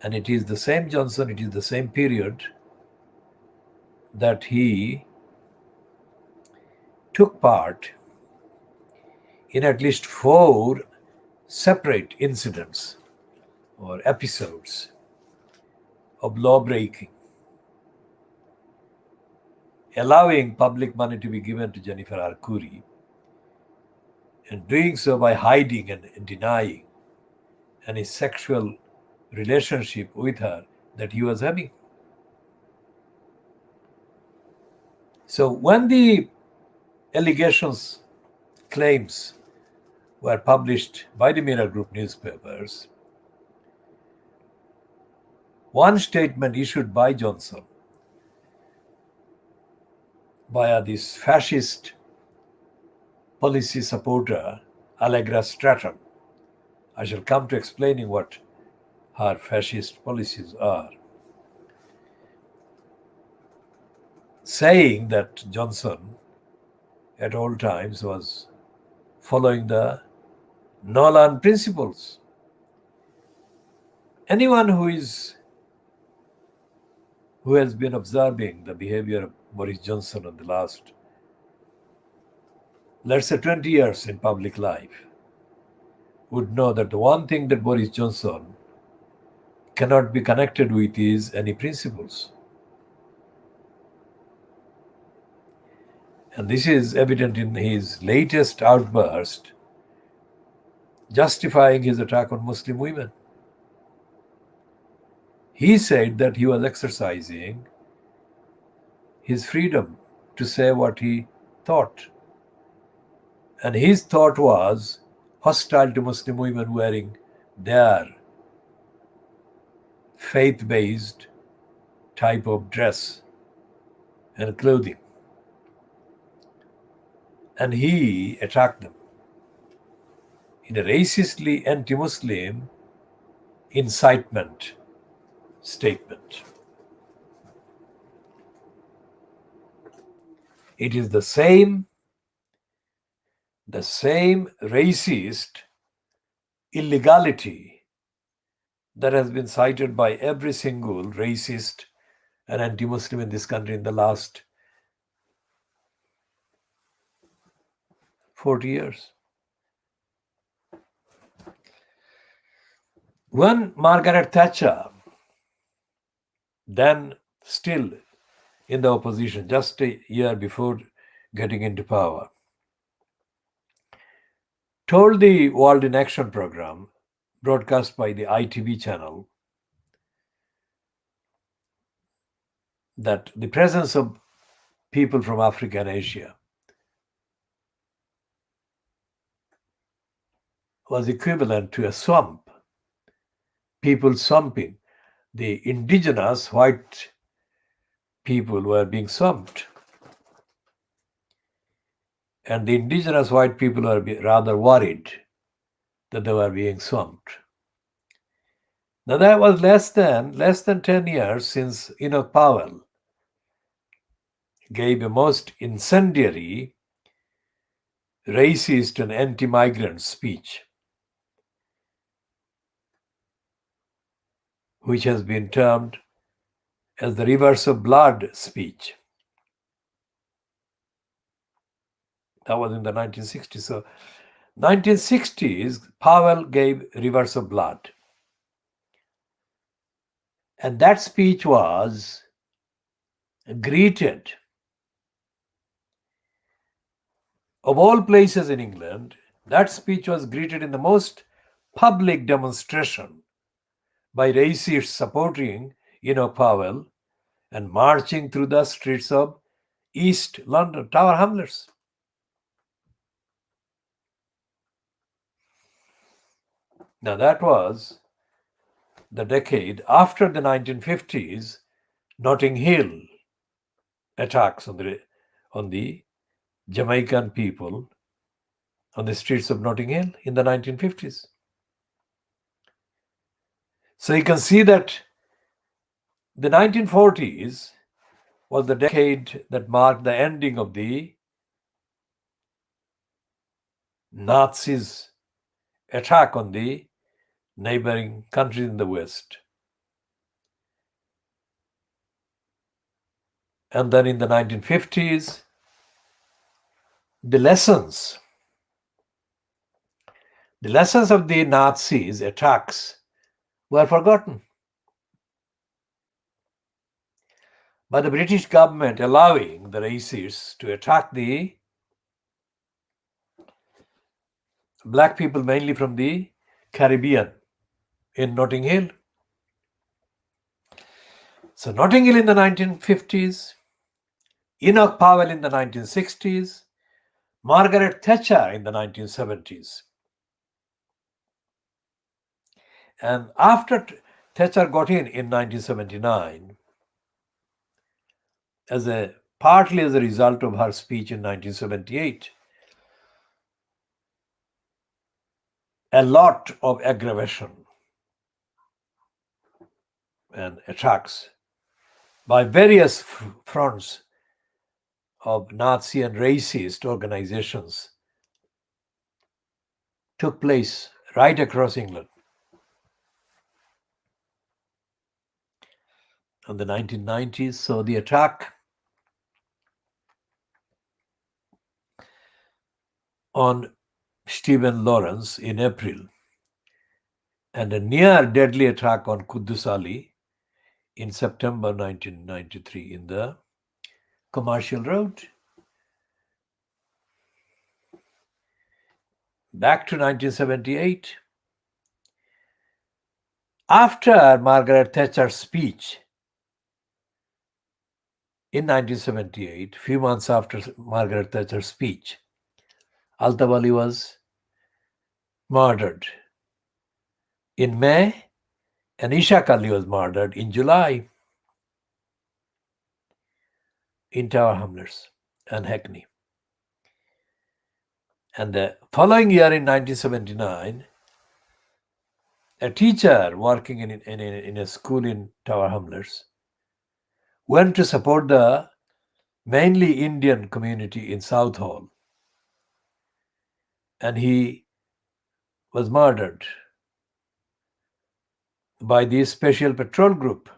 And it is the same Johnson, it is the same period that he took part in at least 4 separate incidents or episodes of law breaking, allowing public money to be given to Jennifer Arcuri, and doing so by hiding and denying any sexual relationship with her that he was having. So when the allegations, claims were published by the Mirror Group newspapers, one statement issued by Johnson via this fascist policy supporter, Allegra Stratton. I shall come to explaining what her fascist policies are. Saying that Johnson at all times was following the Nolan principles. Anyone who has been observing the behavior of Boris Johnson in the last, let's say, 20 years in public life would know that the one thing that Boris Johnson cannot be connected with is any principles. And this is evident in his latest outburst justifying his attack on Muslim women. He said that he was exercising his freedom to say what he thought. And his thought was hostile to Muslim women wearing their faith-based type of dress and clothing. And he attacked them in a racistly anti-Muslim incitement statement. It is the same racist illegality that has been cited by every single racist and anti-Muslim in this country in the last 40 years. When Margaret Thatcher, then still in the opposition, just a year before getting into power, told the World in Action program, broadcast by the ITV channel, that the presence of people from Africa and Asia was equivalent to a swamp, people swamping. The indigenous white people were being swamped. And the indigenous white people were rather worried that they were being swamped. Now that was less than 10 years since Enoch Powell gave a most incendiary, racist and anti-migrant speech, which has been termed as the rivers of blood speech. That was in the 1960s. So 1960s, Powell gave rivers of blood. And that speech was greeted, of all places in England, that speech was greeted in the most public demonstration by racists supporting Enoch Powell and marching through the streets of East London, Tower Hamlets. Now that was the decade after the 1950s Notting Hill attacks on the Jamaican people on the streets of Notting Hill in the 1950s. So you can see that the 1940s was the decade that marked the ending of the Nazis' attack on the neighboring countries in the West. And then in the 1950s, the lessons of the Nazis' attacks were forgotten by the British government, allowing the racists to attack the black people, mainly from the Caribbean, in Notting Hill. So Notting Hill in the 1950s, Enoch Powell in the 1960s, Margaret Thatcher in the 1970s. And after Thatcher got in 1979, partly as a result of her speech in 1978, a lot of aggravation and attacks by various fronts of Nazi and racist organizations took place right across England. In the 1990s, so the attack on Stephen Lawrence in April and a near deadly attack on Quddus Ali in September 1993 in the Commercial Road. Back to 1978. After Margaret Thatcher's speech in 1978, few months after Margaret Thatcher's speech, Altaf Ali was murdered in May, and Ishaq Ali was murdered in July in Tower Hamlets and Hackney. And the following year in 1979, a teacher working in a school in Tower Hamlets went to support the mainly Indian community in Southall, and he was murdered by the special patrol group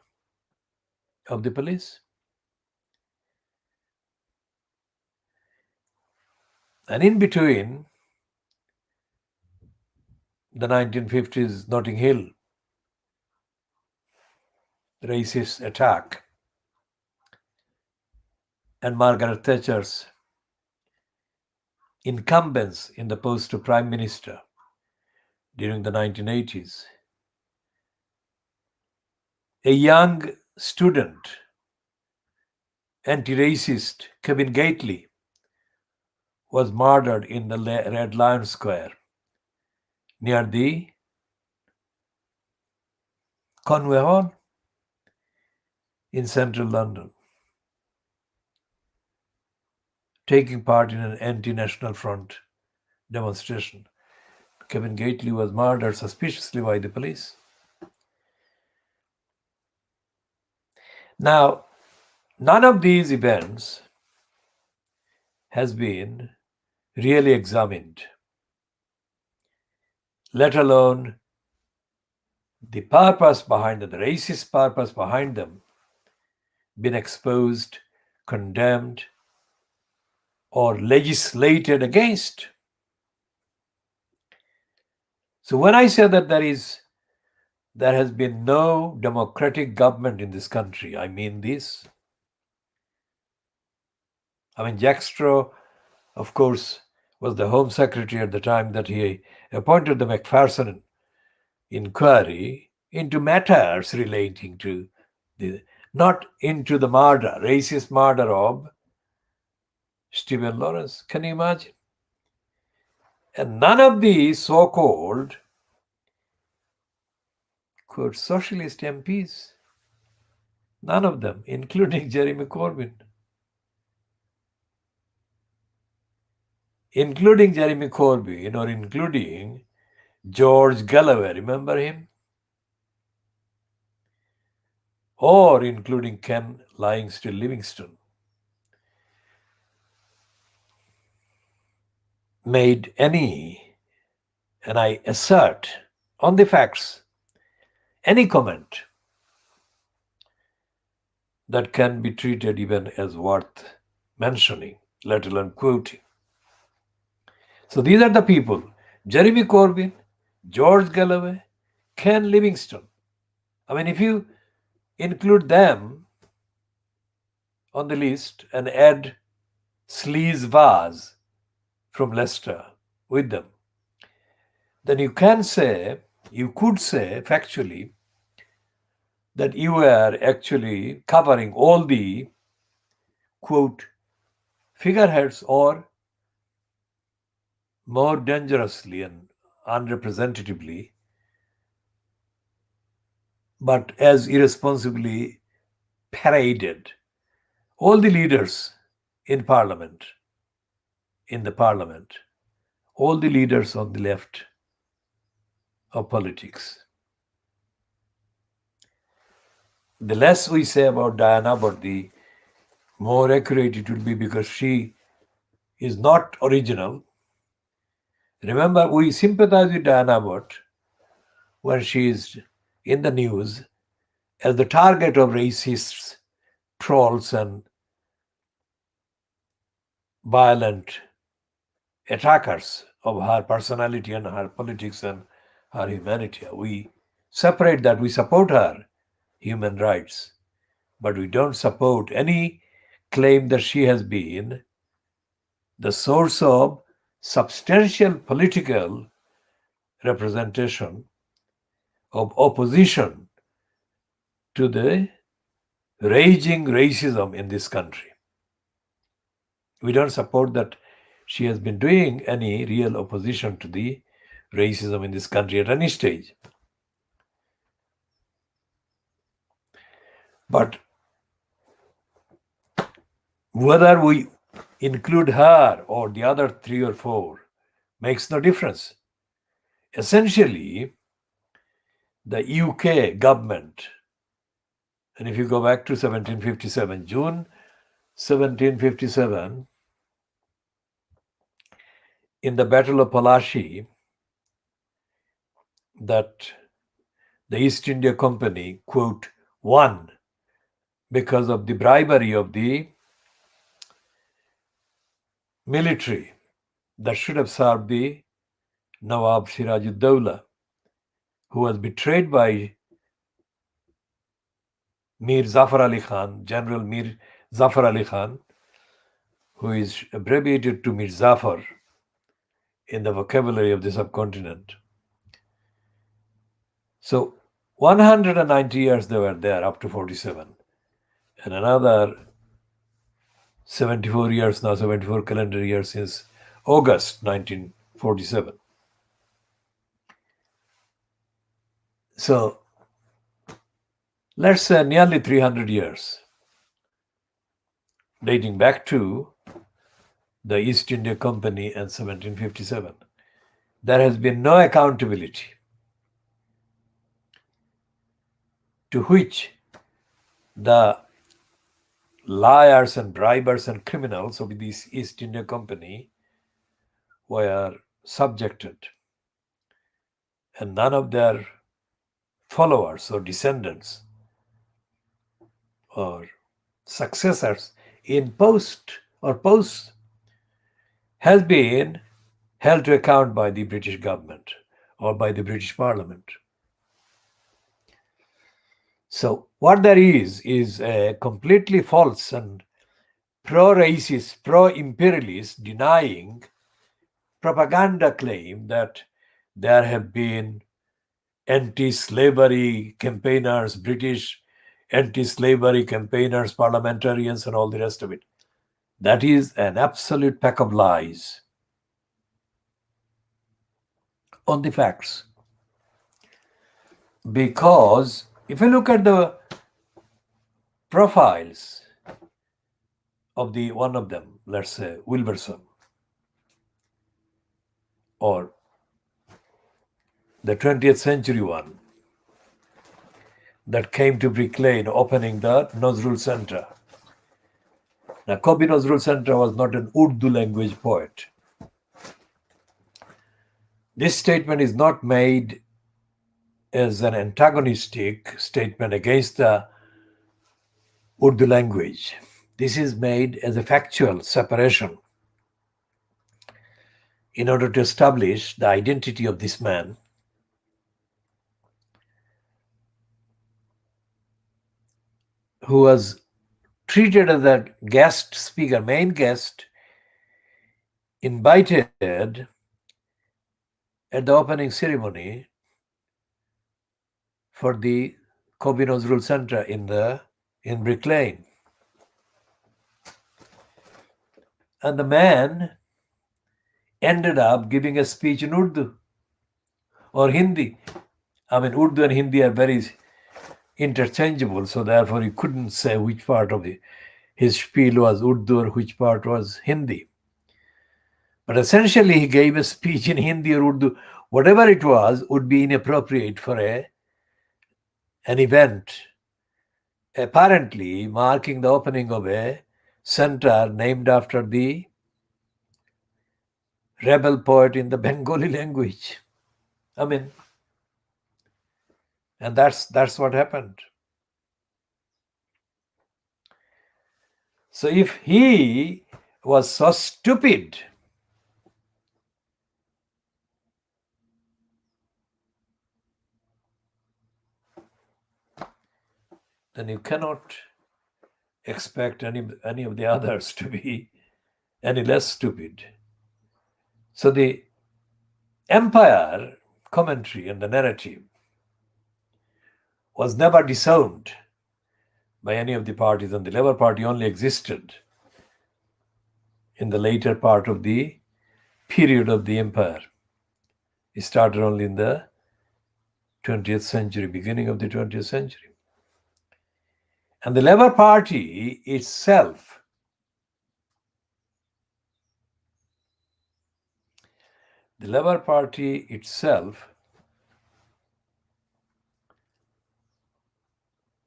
of the police. And in between, the 1950s Notting Hill racist attack and Margaret Thatcher's incumbence in the post of Prime Minister during the 1980s, a young student, anti-racist Kevin Gately, was murdered in the Red Lion Square near the Conway Hall in central London, taking part in an anti-National Front demonstration. Kevin Gately was murdered suspiciously by the police. Now, none of these events has been really examined, let alone the purpose behind them, the racist purpose behind them, been exposed, condemned, or legislated against. So when I say that there has been no democratic government in this country, I mean this. Jack Straw, of course, was the Home Secretary at the time that he appointed the Macpherson inquiry into matters relating to not into the racist murder of Stephen Lawrence. Can you imagine? And none of these so-called, quote, socialist MPs, none of them, including Jeremy Corbyn, or including George Galloway, remember him? Or including Ken lying still Livingstone, made any, and I assert on the facts, any comment that can be treated even as worth mentioning, let alone quoting. So these are the people: Jeremy Corbyn, George Galloway, Ken Livingstone. I mean, if you include them on the list and add Sleaze Vaz from Leicester with them, then you could say factually that you are actually covering all the, quote, figureheads, or more dangerously and unrepresentatively, but as irresponsibly paraded, all the leaders in parliament, all the leaders on the left of politics. The less we say about Diana, but the more accurate it will be, because she is not original. Remember, we sympathize with Diana Abbott when she is in the news as the target of racists, trolls, and violent attackers of her personality and her politics and her humanity. We separate that. We support her human rights, but we don't support any claim that she has been the source of substantial political representation of opposition to the raging racism in this country. We don't support that she has been doing any real opposition to the racism in this country at any stage. But whether we include her or the other 3 or 4 makes no difference. Essentially, the UK government, and if you go back to 1757, June 1757, in the Battle of Palashi, that the East India Company, quote, won because of the bribery of the military that should have served the Nawab Siraj-ud-Dawla, who was betrayed by Mir Zafar Ali Khan, General Mir Zafar Ali Khan, who is abbreviated to Mir Zafar in the vocabulary of the subcontinent. So 190 years they were there, up to 47, and another 74 years now, 74 calendar years since August 1947. So let's say nearly 300 years, dating back to the East India Company and 1757. There has been no accountability to which the liars and bribers and criminals of this East India Company were subjected, and none of their followers or descendants or successors in post has been held to account by the British government or by the British Parliament. So what there is a completely false and pro-racist, pro-imperialist denying propaganda claim that there have been anti-slavery campaigners, British anti-slavery campaigners, parliamentarians, and all the rest of it. That is an absolute pack of lies on the facts. Because if you look at the profiles of the one of them, let's say Wilberson, or the 20th century one that came to Brick Lane opening the Nazrul Center. Now, Kabi Nazrul Center was not an Urdu language poet. This statement is not made as an antagonistic statement against the Urdu language. This is made as a factual separation in order to establish the identity of this man, who was treated as a guest speaker, main guest, invited at the opening ceremony for the Kobe Nazrul Center in Brick Lane. And the man ended up giving a speech in Urdu or Hindi. I mean, Urdu and Hindi are very interchangeable, so therefore he couldn't say which part of his spiel was Urdu or which part was Hindi. But essentially, he gave a speech in Hindi or Urdu. Whatever it was would be inappropriate for an event apparently marking the opening of a center named after the rebel poet in the Bengali language. I mean, and that's what happened. So if he was so stupid, then you cannot expect any of the others to be any less stupid. So the empire commentary and the narrative was never disowned by any of the parties, and the Labour Party only existed in the later part of the period of the empire. It started only in the 20th century, beginning of the 20th century. And the Labour Party itself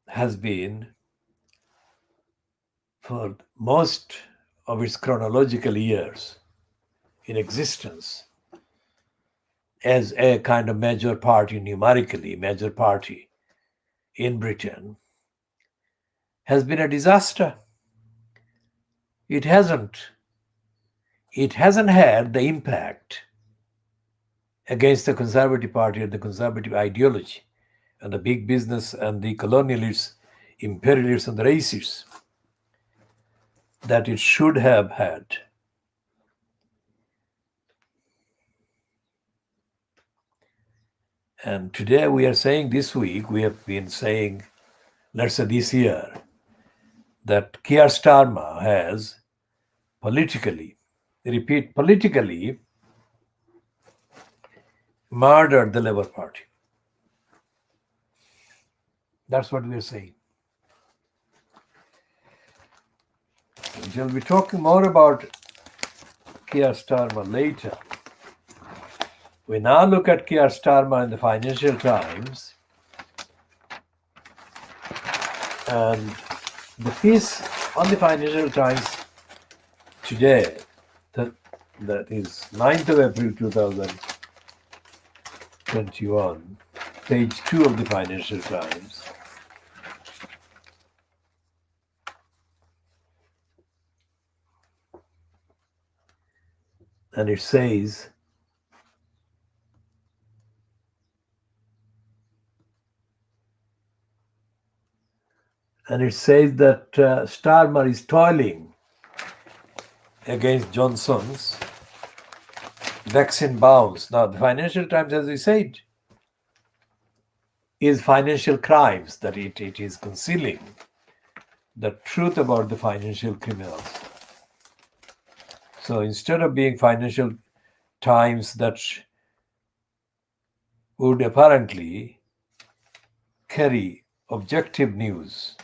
has been, for most of its chronological years in existence, as a kind of major party, numerically major party in Britain, has been a disaster. It hasn't had the impact against the Conservative Party and the Conservative ideology and the big business and the colonialists, imperialists and the racists that it should have had. And today we are saying, this week we have been saying, let's say this year, that Keir Starmer has politically murdered the Labour Party. That's what we are saying. We shall be talking more about Keir Starmer later. We now look at Keir Starmer in the Financial Times, and the piece on the Financial Times today, that is 9th of April 2021, page 2 of the Financial Times. And it says, that Starmer is toiling against Johnson's vaccine bounce. Now, the Financial Times, as we said, is financial crimes, that it is concealing the truth about the financial criminals. So instead of being Financial Times that would apparently carry objective news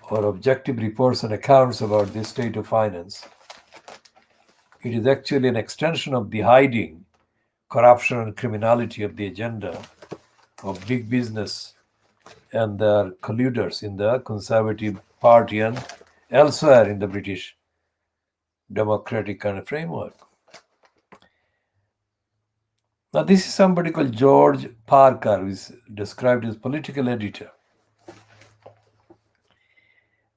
or objective reports and accounts about the state of finance, it is actually an extension of the hiding corruption and criminality of the agenda of big business and their colluders in the Conservative Party and elsewhere in the British democratic kind of framework. Now, this is somebody called George Parker, who is described as political editor.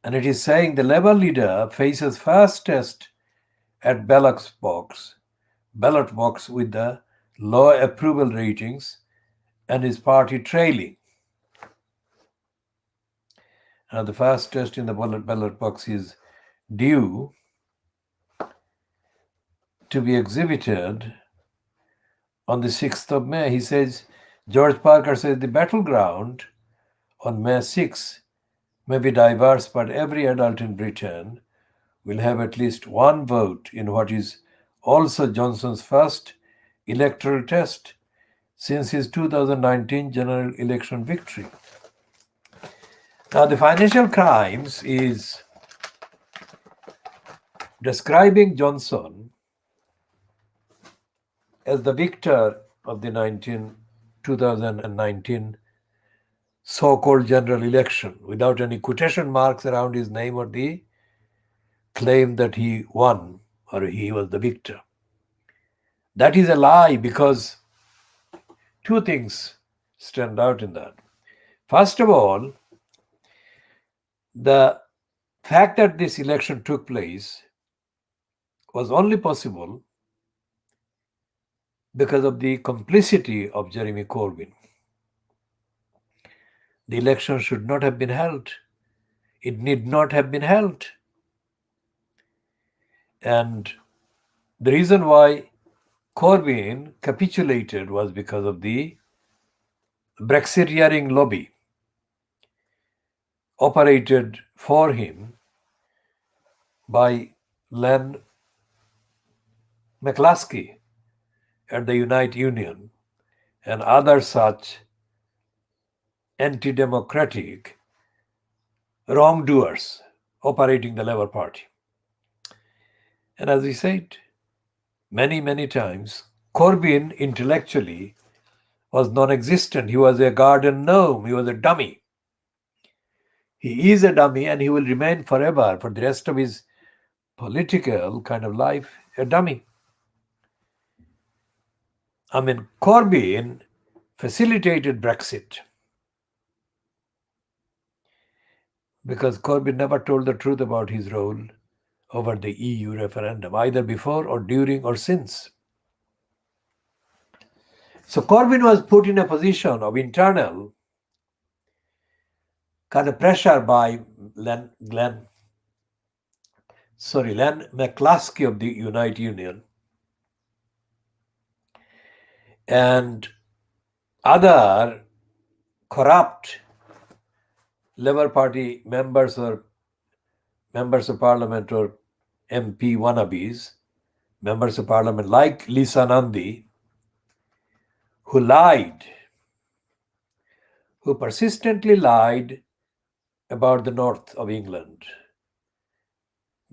And it is saying the Labour leader faces first test at ballot box with the low approval ratings and his party trailing. Now, the first test in the ballot box is due to be exhibited on the 6th of May. He says, George Parker says, the battleground on May 6 may be diverse, but every adult in Britain will have at least one vote in what is also Johnson's first electoral test since his 2019 general election victory. Now, the Financial Crimes is describing Johnson as the victor of the 2019 so-called general election, without any quotation marks around his name or the claim that he won or he was the victor. That is a lie, because two things stand out in that. First of all, the fact that this election took place was only possible because of the complicity of Jeremy Corbyn. The election should not have been held. It need not have been held. And the reason why Corbyn capitulated was because of the Brexiteering lobby operated for him by Len McCluskey at the United Union and other such anti-democratic wrongdoers operating the Labour Party. And as we said many, many times, Corbyn intellectually was non-existent. He was a garden gnome. He was a dummy. He is a dummy, and he will remain forever, for the rest of his political kind of life, a dummy. I mean, Corbyn facilitated Brexit because Corbyn never told the truth about his role over the EU referendum, either before or during or since. So Corbyn was put in a position of internal kind of pressure by Len McCluskey of the United Union and other corrupt Labour Party members or members of Parliament or MP wannabes, members of Parliament like Lisa Nandi, who lied, who persistently lied about the north of England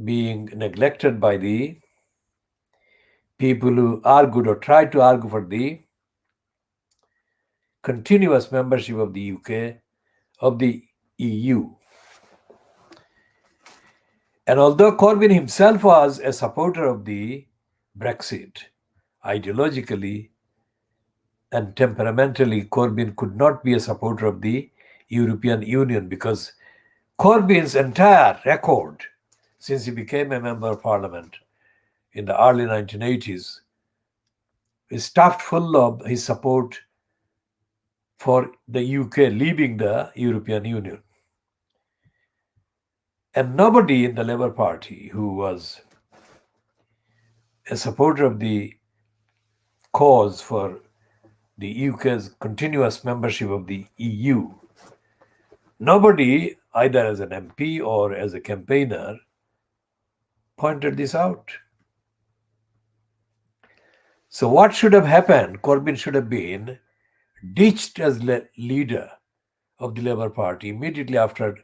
being neglected by the people who argued or tried to argue for the continuous membership of the UK, of the EU. And although Corbyn himself was a supporter of the Brexit, ideologically and temperamentally, Corbyn could not be a supporter of the European Union, because Corbyn's entire record since he became a member of Parliament in the early 1980s is stuffed full of his support for the UK leaving the European Union. And nobody in the Labour Party who was a supporter of the cause for the UK's continuous membership of the EU, nobody, either as an MP or as a campaigner, pointed this out. So what should have happened? Corbyn should have been ditched as leader of the Labour Party immediately after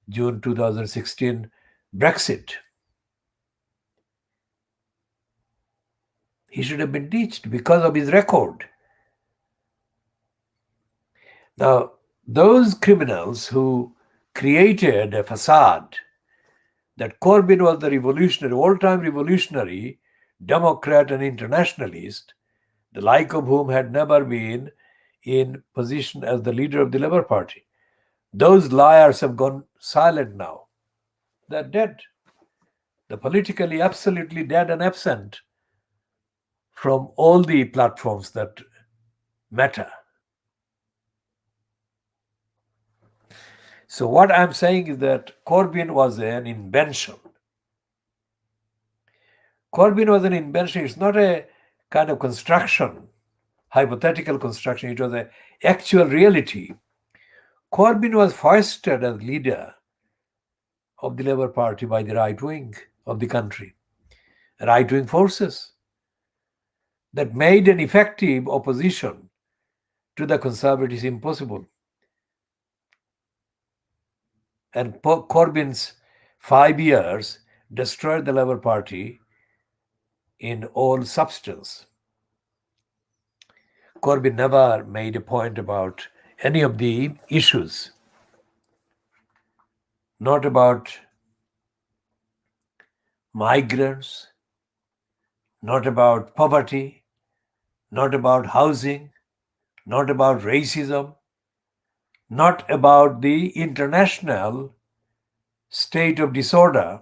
June 2016 Brexit. He should have been ditched because of his record. Now, those criminals who created a facade that Corbyn was the revolutionary, all-time revolutionary, Democrat and internationalist, the like of whom had never been in position as the leader of the Labour Party. Those liars have gone silent now. They're dead. They're politically absolutely dead and absent from all the platforms that matter. So, what I'm saying is that Corbyn was an invention. Corbyn was an invention. It's not a kind of construction, hypothetical construction. It was an actual reality. Corbyn was foisted as leader of the Labour Party by the right wing of the country, right wing forces that made an effective opposition to the Conservatives impossible. And Corbyn's 5 years destroyed the Labour Party in all substance. Corbyn never made a point about any of the issues, not about migrants, not about poverty, not about housing, not about racism, not about the international state of disorder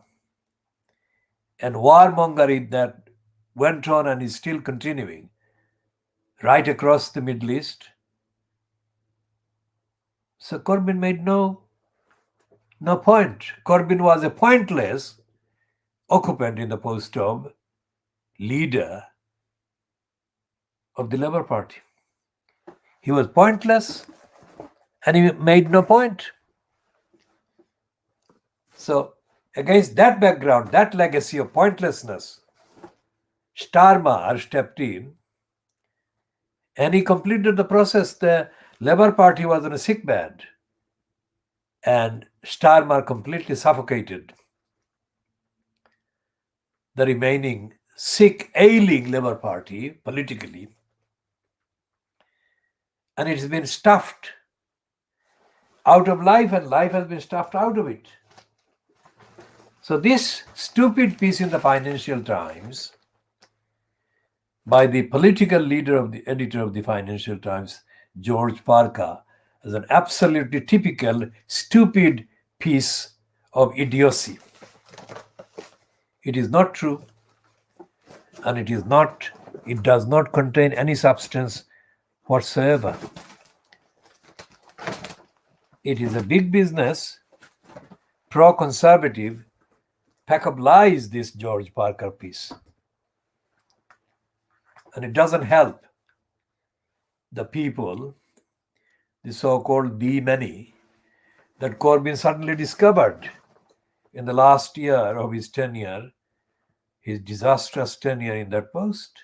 and warmongering that went on and is still continuing right across the Middle East. So Corbyn made no point. Corbyn was a pointless occupant in the post of leader of the Labour Party. He was pointless and he made no point. So, against that background, that legacy of pointlessness, Starmer stepped in and he completed the process. The Labour Party was on a sick bed and Starmer completely suffocated the remaining sick, ailing Labour Party politically, and it's been stuffed out of life, and life has been stuffed out of it. So this stupid piece in the Financial Times by the political leader of the editor of the Financial Times, George Parker, is an absolutely typical stupid piece of idiocy. It is not true, and it does not contain any substance whatsoever. It is a big business, pro-conservative, pack of lies, this George Parker piece. And it doesn't help the people, the so-called the many, that Corbyn suddenly discovered in the last year of his tenure, his disastrous tenure in that post.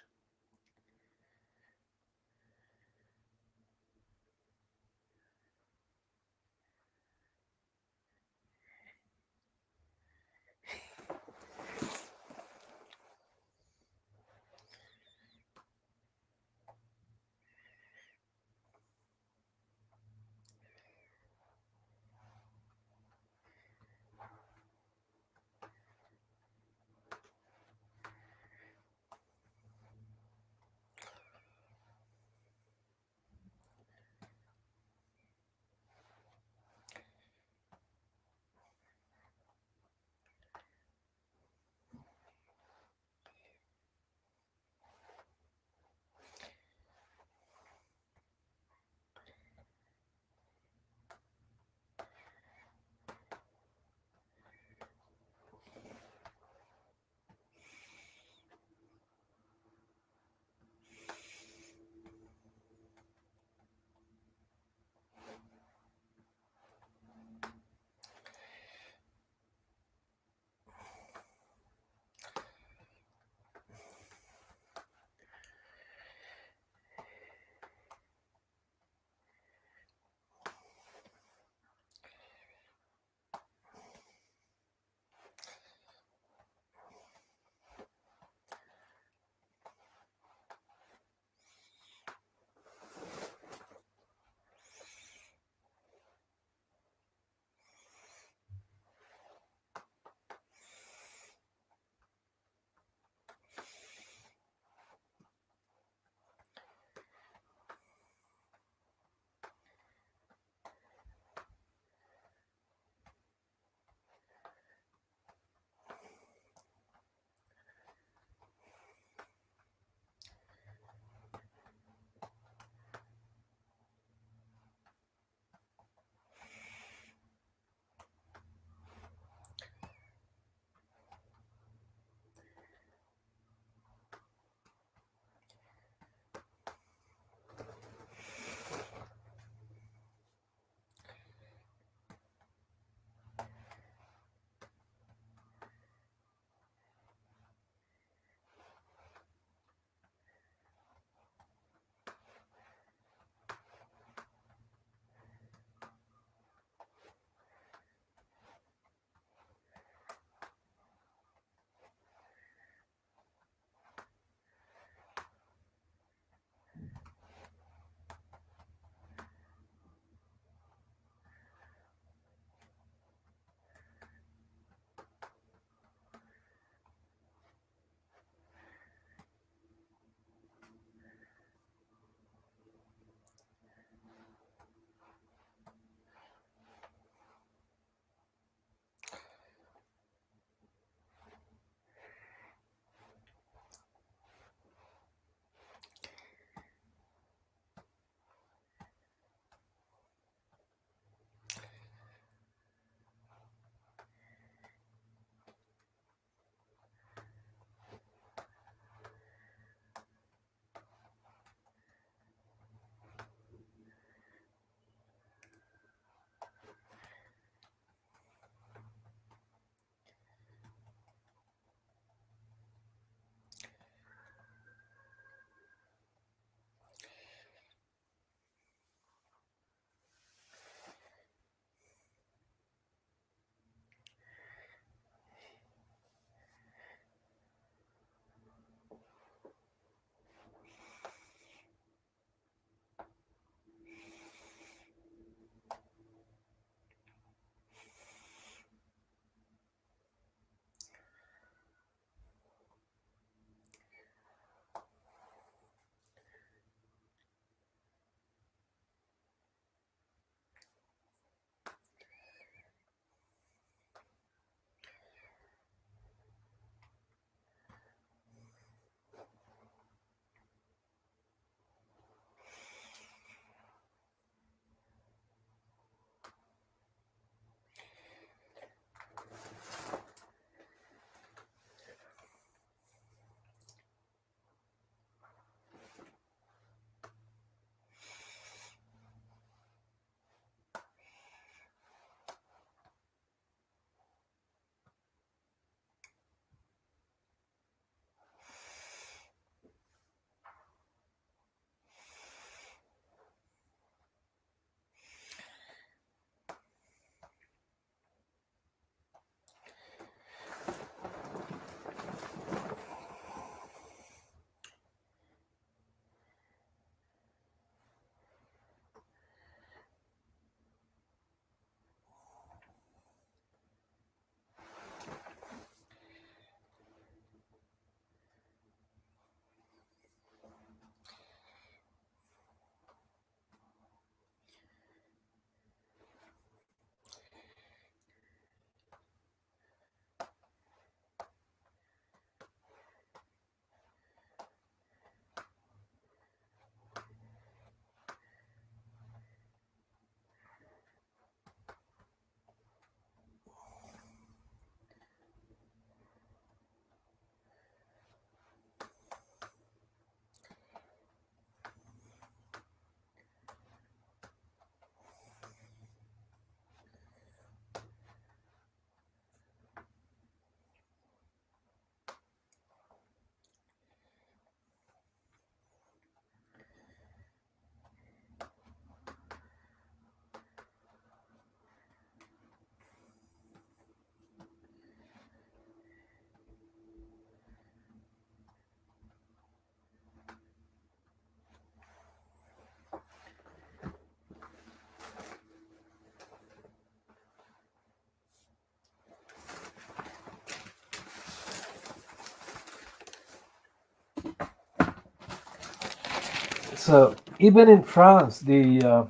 So even in France, the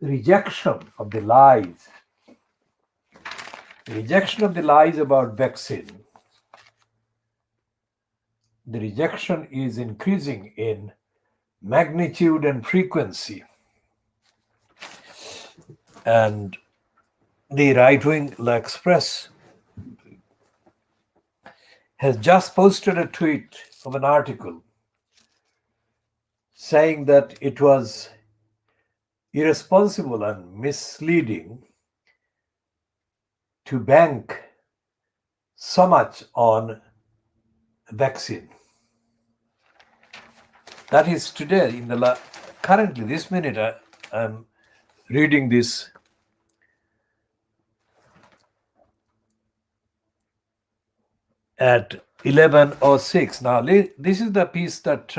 rejection of the lies, about vaccine, the rejection is increasing in magnitude and frequency. And the right-wing L'Express has just posted a tweet of an article saying that it was irresponsible and misleading to bank so much on vaccine. That is today, in the currently this minute, I'm reading this at 11:06. Now, this is the piece that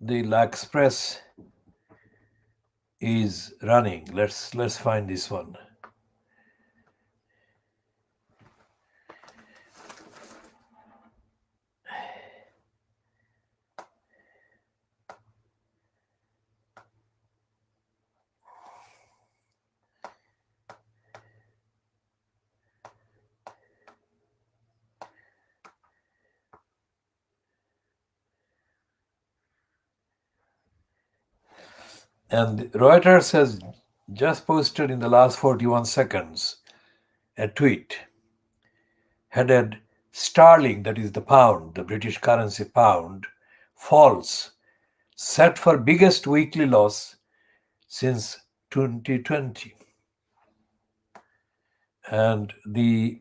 the L'Express is running. Let's find this one. And Reuters has just posted in the last 41 seconds a tweet headed "Sterling," that is the pound, the British currency pound, falls, set for biggest weekly loss since 2020. And the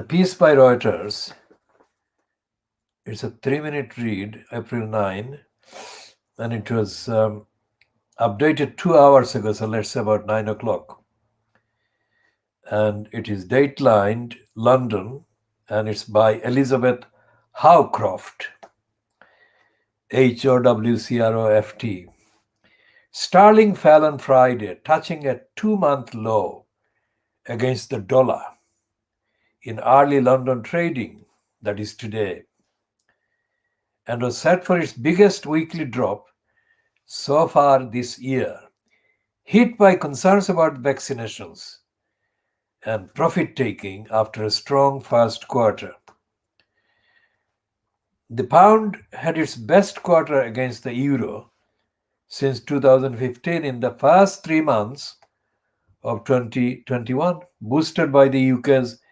piece by Reuters, it's a 3-minute read, April 9, and it was updated 2 hours ago, so let's say about 9 o'clock. And it is datelined London, and it's by Elizabeth Howcroft, Howcroft. Sterling fell on Friday, touching a 2-month low against the dollar in early London trading, that is today, and was set for its biggest weekly drop so far this year, hit by concerns about vaccinations and profit-taking after a strong first quarter. The pound had its best quarter against the euro since 2015 in the first 3 months of 2021, boosted by the UK's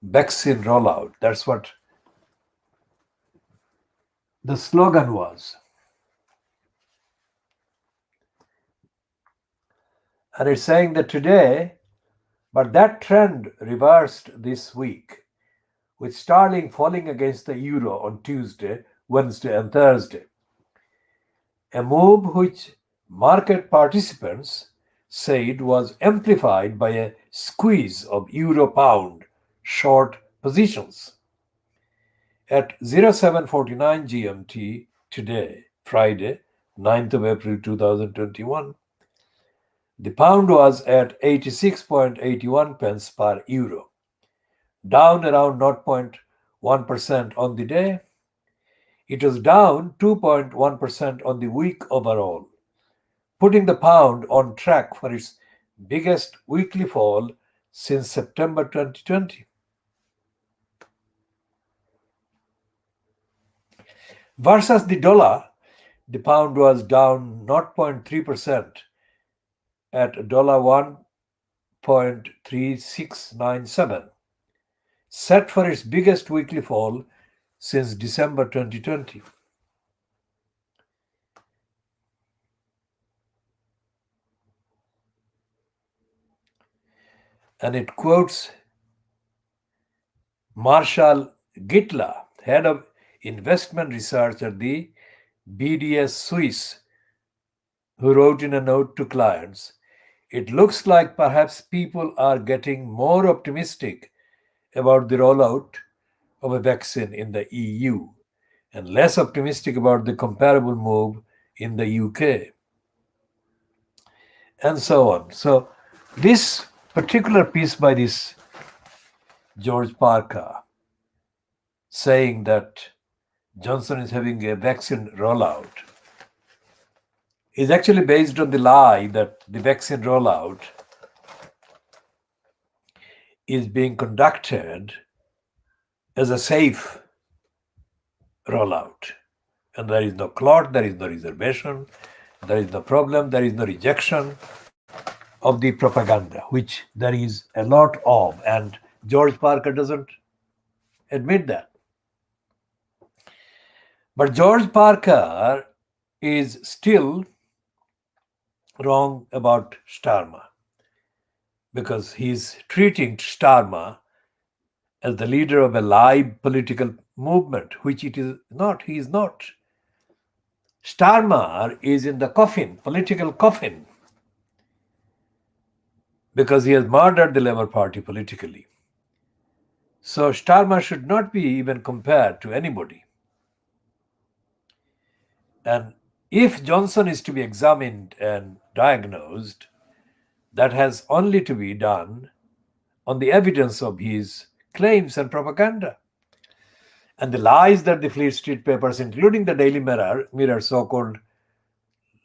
vaccine rollout. That's what the slogan was. And it's saying that today, but that trend reversed this week, with sterling falling against the euro on Tuesday, Wednesday, and Thursday. A move which market participants said was amplified by a squeeze of euro-pound short positions. At 07:49 GMT today, Friday, 9th of April 2021, the pound was at 86.81 pence per euro, down around 0.1% on the day. It was down 2.1% on the week overall, putting the pound on track for its biggest weekly fall since September 2020. Versus the dollar, the pound was down 0.3% at $1.3697, set for its biggest weekly fall since December 2020. And it quotes Marshall Gittler, head of investment research at the BDS Suisse, who wrote in a note to clients, "It looks like perhaps people are getting more optimistic about the rollout of a vaccine in the EU and less optimistic about the comparable move in the UK, and so on. So, this particular piece by this George Parker saying that Johnson is having a vaccine rollout is actually based on the lie that the vaccine rollout is being conducted as a safe rollout. And there is no clot, there is no reservation, there is no problem, there is no rejection of the propaganda, which there is a lot of. And George Parker doesn't admit that. But George Parker is still wrong about Starmer because he's treating Starmer as the leader of a live political movement, which it is not. He is not. Starmer is in the coffin, political coffin, because he has murdered the Labour Party politically. So Starmer should not be even compared to anybody. And if Johnson is to be examined and diagnosed, that has only to be done on the evidence of his claims and propaganda. And the lies that the Fleet Street papers, including the Daily Mirror so-called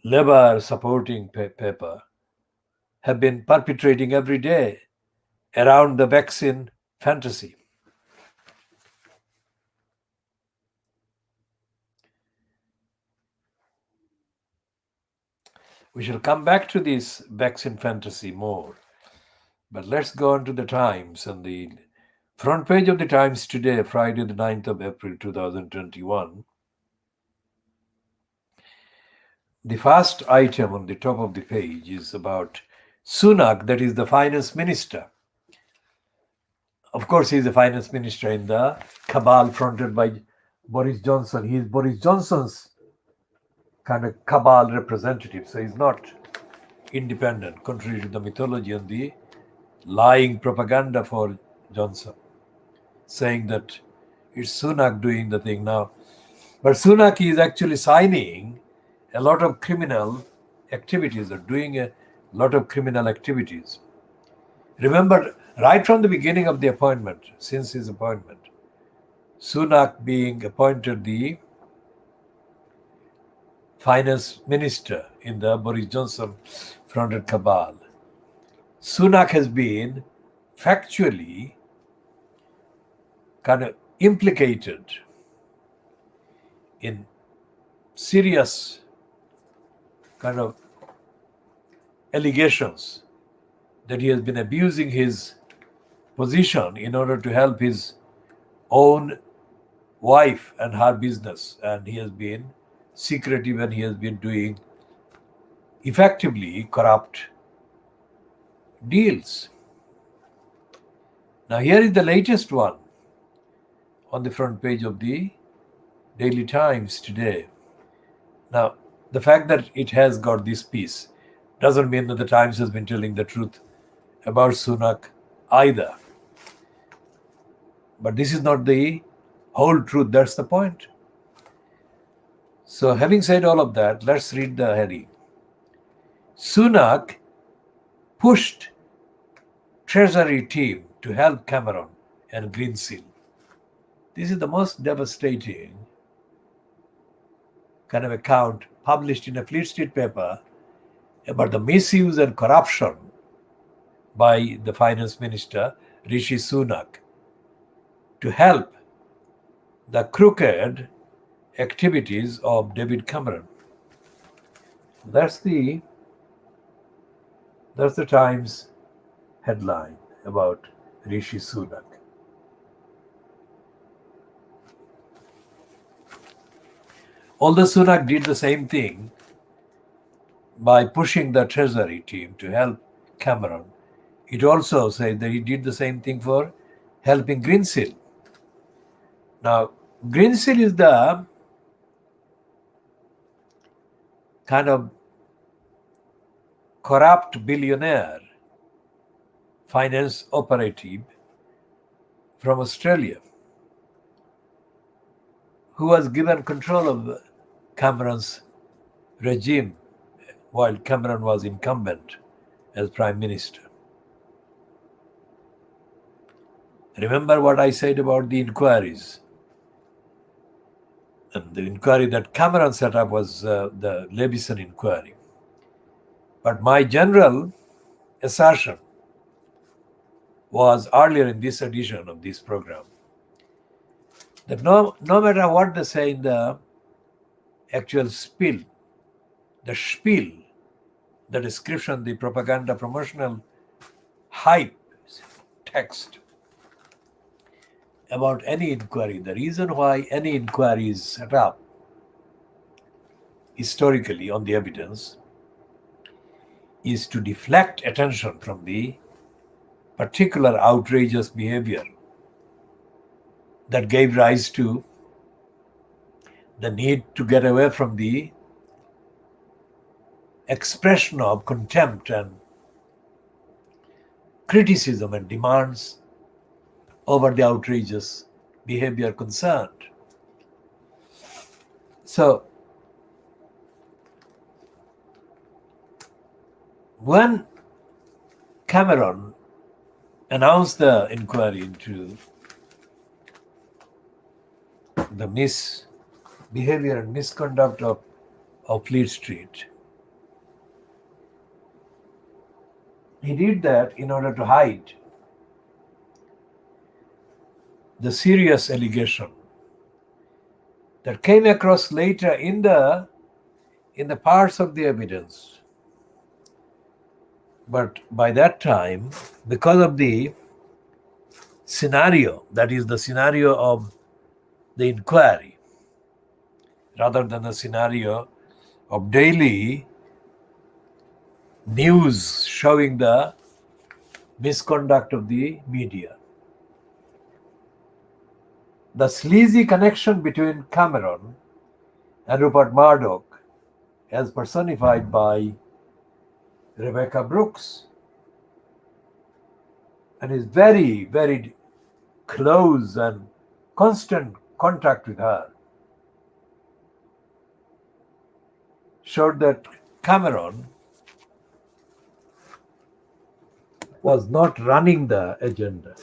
Labour supporting paper, have been perpetrating every day around the vaccine fantasy. We shall come back to this vaccine fantasy more. But let's go on to the Times. And the front page of the Times today, Friday the 9th of April 2021. The first item on the top of the page is about Sunak, that is the finance minister. Of course, he is the finance minister in the cabal fronted by Boris Johnson. He is Boris Johnson's kind of cabal representative. So he's not independent, contrary to the mythology and the lying propaganda for Johnson, saying that it's Sunak doing the thing now. But Sunak is actually signing a lot of criminal activities, or doing a lot of criminal activities. Remember, right from the beginning of the appointment, since his appointment, Sunak being appointed the finance minister in the Boris Johnson fronted cabal, Sunak has been factually kind of implicated in serious kind of allegations that he has been abusing his position in order to help his own wife and her business, and he has been secretive and he has been doing effectively corrupt deals. Now here is the latest one on the front page of the Daily Times today. Now, the fact that it has got this piece doesn't mean that the Times has been telling the truth about Sunak either. But this is not the whole truth, that's the point. So having said all of that, let's read the heading. Sunak pushed Treasury team to help Cameron and Greensill. This is the most devastating kind of account published in a Fleet Street paper about the misuse and corruption by the finance minister, Rishi Sunak, to help the crooked activities of David Cameron. That's the Times headline about Rishi Sunak. Although Sunak did the same thing by pushing the Treasury team to help Cameron, it also says that he did the same thing for helping Greensill. Now, Greensill is the kind of corrupt billionaire finance operative from Australia. who was given control of Cameron's regime while Cameron was incumbent as Prime Minister. Remember what I said about the inquiries. And the inquiry that Cameron set up was the Levison inquiry. But my general assertion was earlier in this edition of this program that no matter what they say in the actual spiel, the spiel, the description, the propaganda, promotional hype text about any inquiry, the reason why any inquiry is set up historically on the evidence is to deflect attention from the particular outrageous behavior that gave rise to the need to get away from the expression of contempt and criticism and demands over the outrageous behavior concerned. So, when Cameron announced the inquiry into the misbehavior and misconduct of Fleet Street, he did that in order to hide the serious allegation that came across later in the parts of the evidence. But by that time, because of the scenario, that is the scenario of the inquiry, rather than the scenario of daily news showing the misconduct of the media, the sleazy connection between Cameron and Rupert Murdoch, as personified by Rebecca Brooks, and his very, very close and constant contact with her, showed that Cameron was not running the agenda,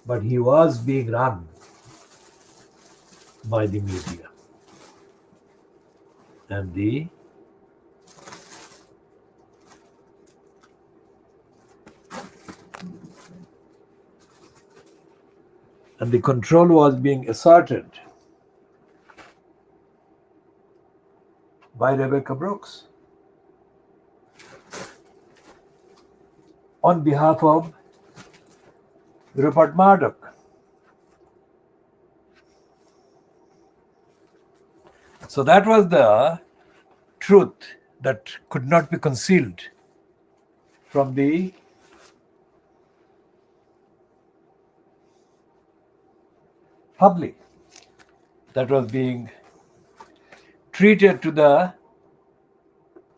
but he was being run by the media and the control was being asserted by Rebecca Brooks on behalf of Rupert Murdoch. So that was the truth that could not be concealed from the public, that was being treated to the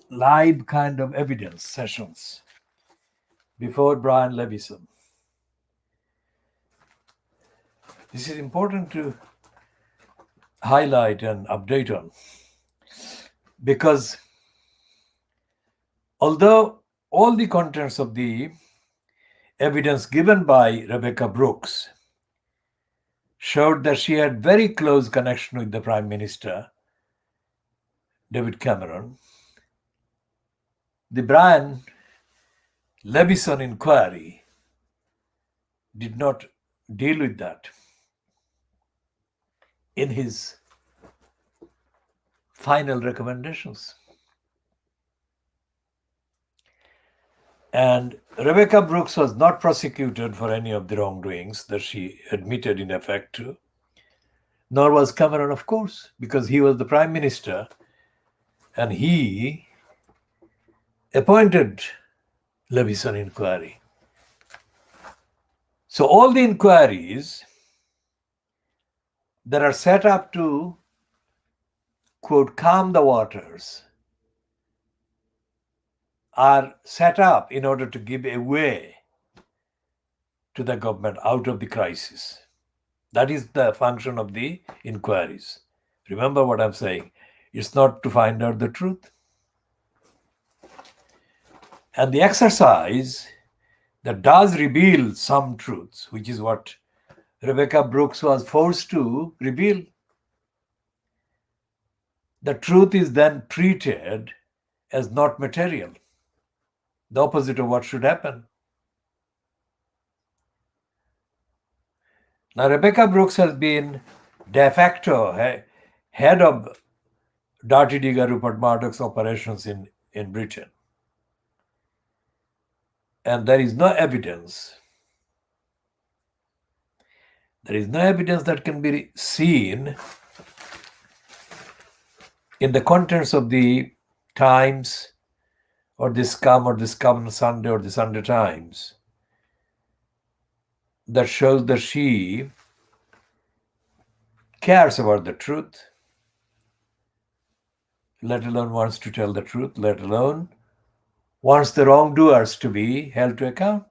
live kind of evidence sessions before Brian Levison. This is important to highlight and update on, because although all the contents of the evidence given by Rebecca Brooks showed that she had very close connection with the Prime Minister, David Cameron, the Brian Levison inquiry did not deal with that in his final recommendations. And Rebecca Brooks was not prosecuted for any of the wrongdoings that she admitted in effect to, nor was Cameron, of course, because he was the Prime Minister and he appointed Levison inquiry. So all the inquiries that are set up to, quote, calm the waters, are set up in order to give a way to the government out of the crisis That is the function of the inquiries. Remember what I'm saying. It's not to find out the truth. And the exercise that does reveal some truths, which is what Rebecca Brooks was forced to reveal. The truth is then treated as not material, the opposite of what should happen. Now, Rebecca Brooks has been de facto head of Dirty Digger Rupert Murdoch's operations in Britain. And there is no evidence. There is no evidence that can be seen in the contents of the Times or the Scum Sunday or the Sunday Times that shows that she cares about the truth, let alone wants to tell the truth, let alone wants the wrongdoers to be held to account.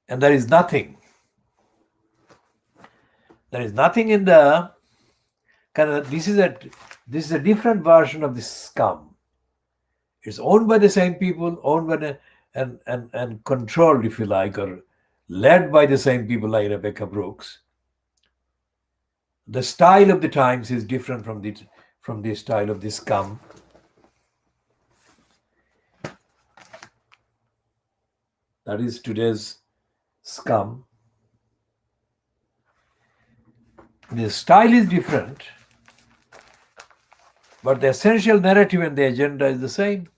And there is nothing. There is nothing in the kind of this is a different version of the scum. It's owned by the same people, owned by the and controlled, if you like, or led by the same people like Rebecca Brooks. The style of the Times is different from the style of the scum. That is today's scum. The style is different, but the essential narrative and the agenda is the same.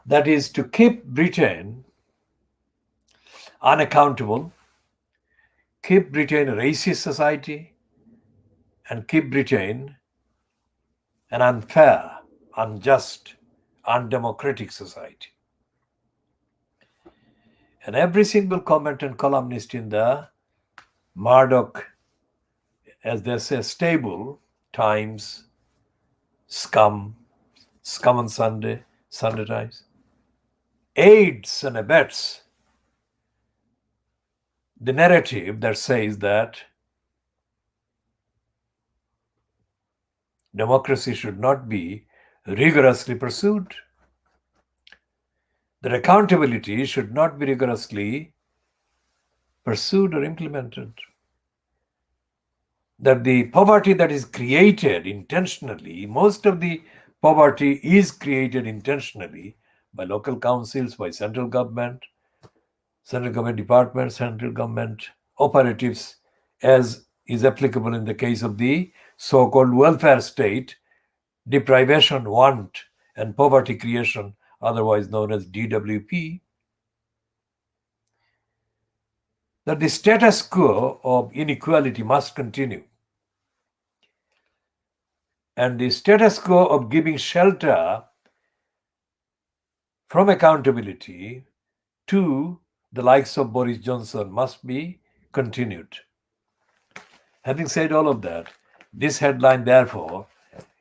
That is to keep Britain unaccountable, keep Britain a racist society, and keep Britain an unfair, unjust, undemocratic society. And every single comment and columnist in the Murdoch, as they say, stable, Times, Scum on Sunday, Sunday Times, aids and abets the narrative that says that democracy should not be rigorously pursued, that accountability should not be rigorously pursued or implemented, that the poverty that is created intentionally, most of the poverty is created intentionally by local councils, by central government departments, central government operatives, as is applicable in the case of the so-called welfare state, deprivation, want, and poverty creation, otherwise known as DWP, that the status quo of inequality must continue. And the status quo of giving shelter from accountability to the likes of Boris Johnson must be continued. Having said all of that, this headline, therefore,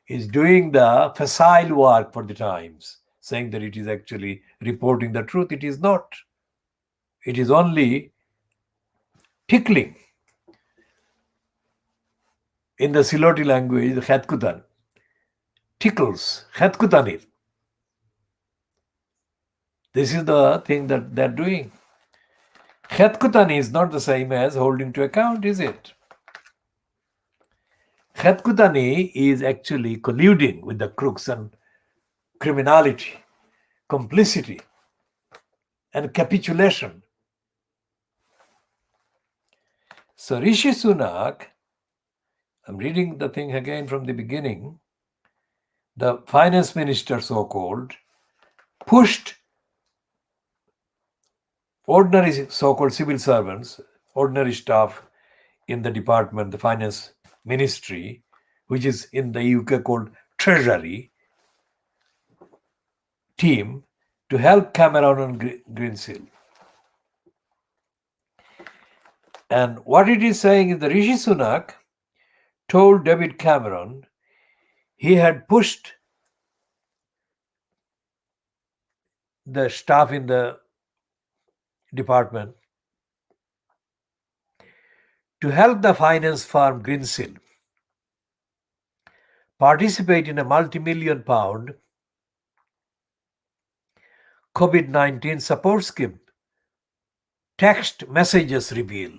is doing the facile work for the Times, saying that it is actually reporting the truth. It is not. It is only tickling. In the Siloti language, Khatkutan, tickles, Khatkutanir. This is the thing that they're doing. Khatkutani is not the same as holding to account, is it? Khatkutani is actually colluding with the crooks and criminality, complicity, and capitulation. So Rishi Sunak, I'm reading the thing again from the beginning, the finance minister, so-called, pushed ordinary so-called civil servants, ordinary staff in the department, the finance ministry, which is in the UK called Treasury team, to help Cameron on Greensill. And what it is saying is that Rishi Sunak told David Cameron he had pushed the staff in the department to help the finance firm Greensill participate in a multi-million pound COVID-19 support scheme, text messages reveal.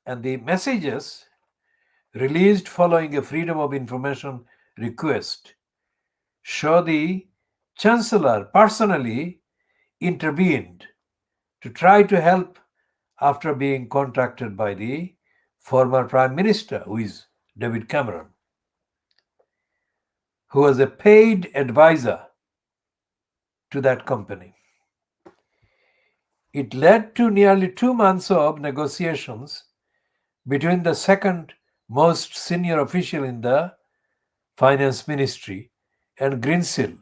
And the messages released following a Freedom of Information request show the Chancellor personally intervened to try to help after being contacted by the former Prime Minister, who is David Cameron, who was a paid advisor to that company. It led to nearly 2 months of negotiations between the second most senior official in the finance ministry and Greensill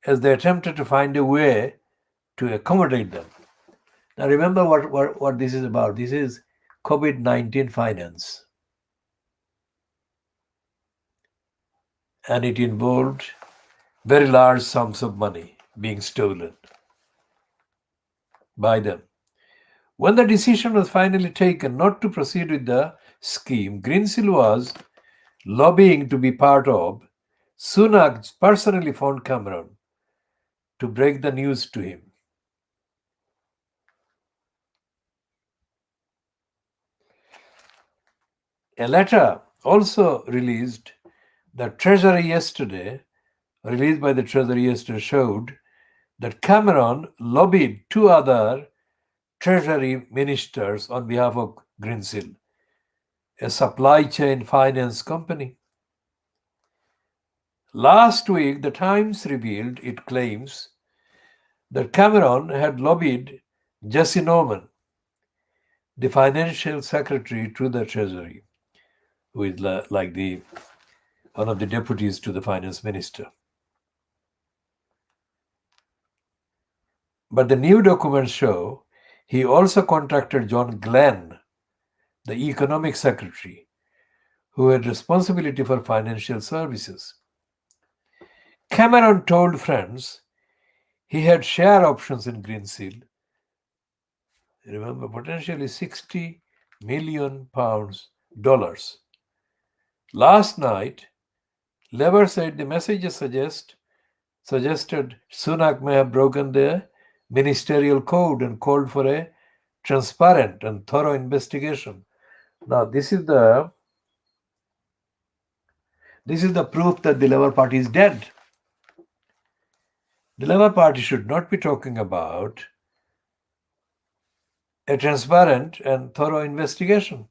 as they attempted to find a way to accommodate them. Now remember what this is about. This is COVID-19 finance. And it involved very large sums of money being stolen by them. When the decision was finally taken not to proceed with the scheme, Greensill was lobbying to be part of. Sunak personally phoned Cameron to break the news to him. A letter also released by the Treasury yesterday showed that Cameron lobbied 2 other Treasury ministers on behalf of Greensill, a supply chain finance company. Last week, the Times revealed it claims that Cameron had lobbied Jesse Norman, the financial secretary to the Treasury, who is like one of the deputies to the finance minister. But the new documents show he also contacted John Glenn, the economic secretary, who had responsibility for financial services. Cameron told friends he had share options in Greensill. Remember, potentially $60 million. Last night, Labour said the messages suggested Sunak may have broken the ministerial code and called for a transparent and thorough investigation. Now, this is the proof that the Labour Party is dead. The Labour Party should not be talking about a transparent and thorough investigation.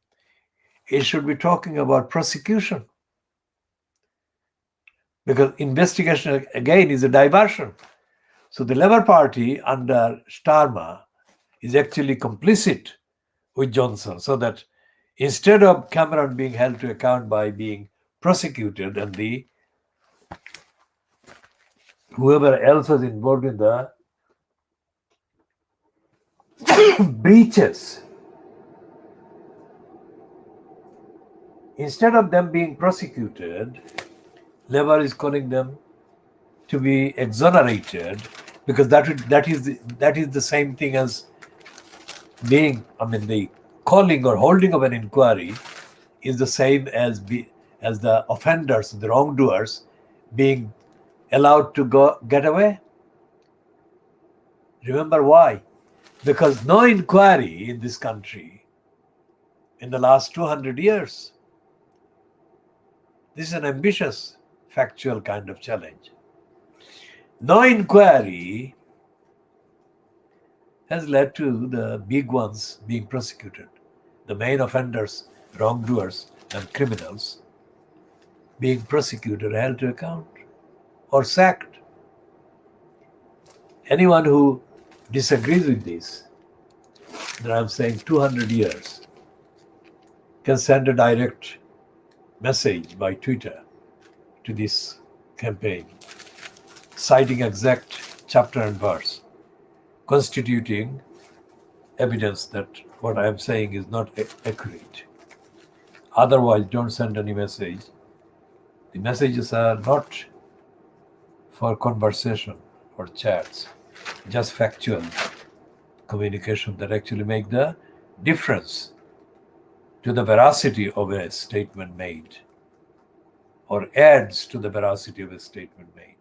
It should be talking about prosecution. Because investigation, again, is a diversion. So the Labour Party under Starmer is actually complicit with Johnson, so that instead of Cameron being held to account by being prosecuted and whoever else was involved in the breaches, instead of them being prosecuted, Labour is calling them to be exonerated, because that is the same thing as being, the calling or holding of an inquiry is the same as the offenders, the wrongdoers, being allowed to get away. Remember why? Because no inquiry in this country in the last 200 years. This is an ambitious, factual kind of challenge. No inquiry has led to the big ones being prosecuted, the main offenders, wrongdoers, and criminals being prosecuted, held to account, or sacked. Anyone who disagrees with this, that I'm saying 200 years, can send a direct message by Twitter to this campaign, citing exact chapter and verse, constituting evidence that what I am saying is not accurate. Otherwise, don't send any message. The messages are not for conversation or chats. just factual communication that actually make the difference to the veracity of a statement made, or adds to the veracity of a statement made.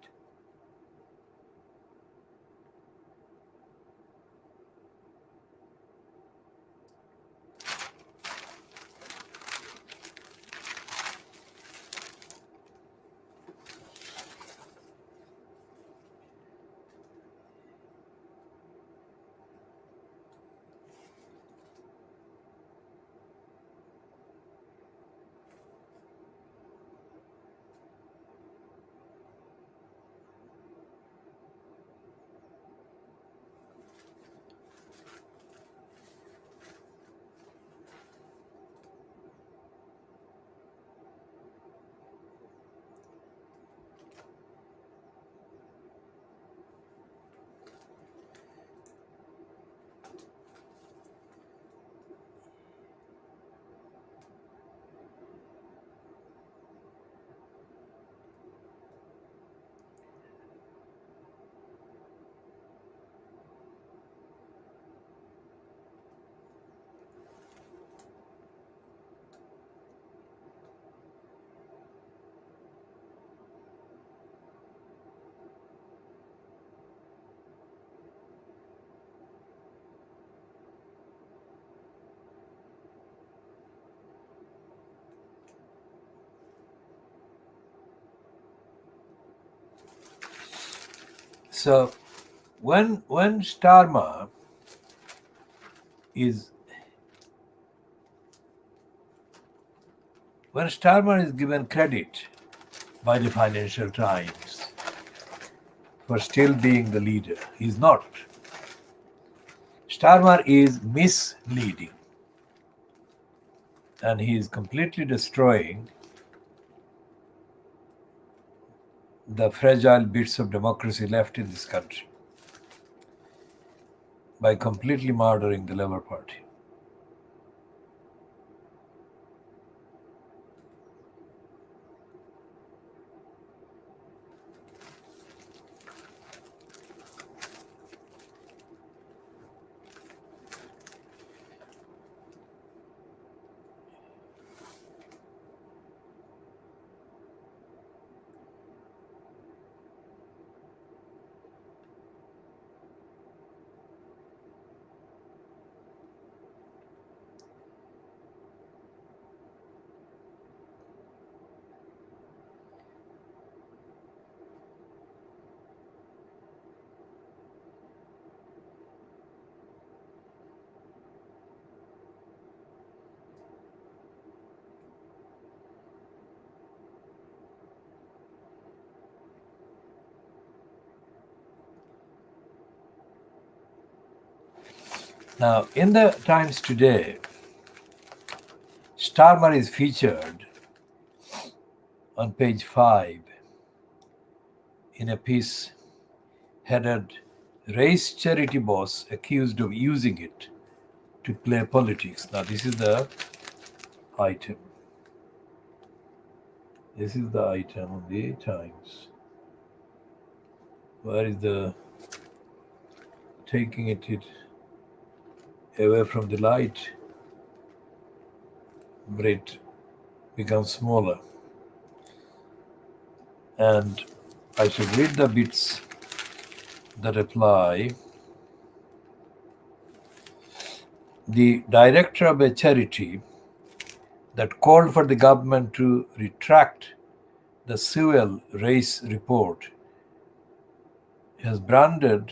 So when Starmer is given credit by the Financial Times for still being the leader, he's not. Starmer is misleading, and he is completely destroying the fragile bits of democracy left in this country by completely murdering the Labour Party. Now, in the Times today, Starmer is featured on page 5 in a piece headed "Race Charity Boss Accused of Using It to Play Politics." Now, this is the item. This is the item on the Times. Where is the taking it away from the light? But it becomes smaller. And I should read the bits that apply. The director of a charity that called for the government to retract the Sewell race report has branded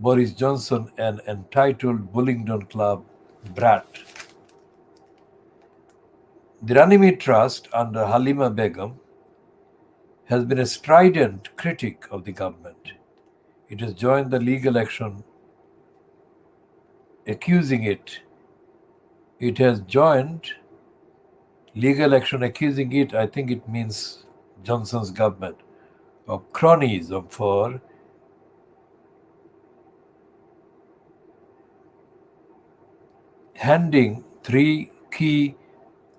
Boris Johnson an entitled Bullingdon Club brat. The Runnymede Trust under Halima Begum has been a strident critic of the government. It has joined the legal action accusing it. It has joined legal action accusing it, I think it means Johnson's government, of cronyism for handing 3 key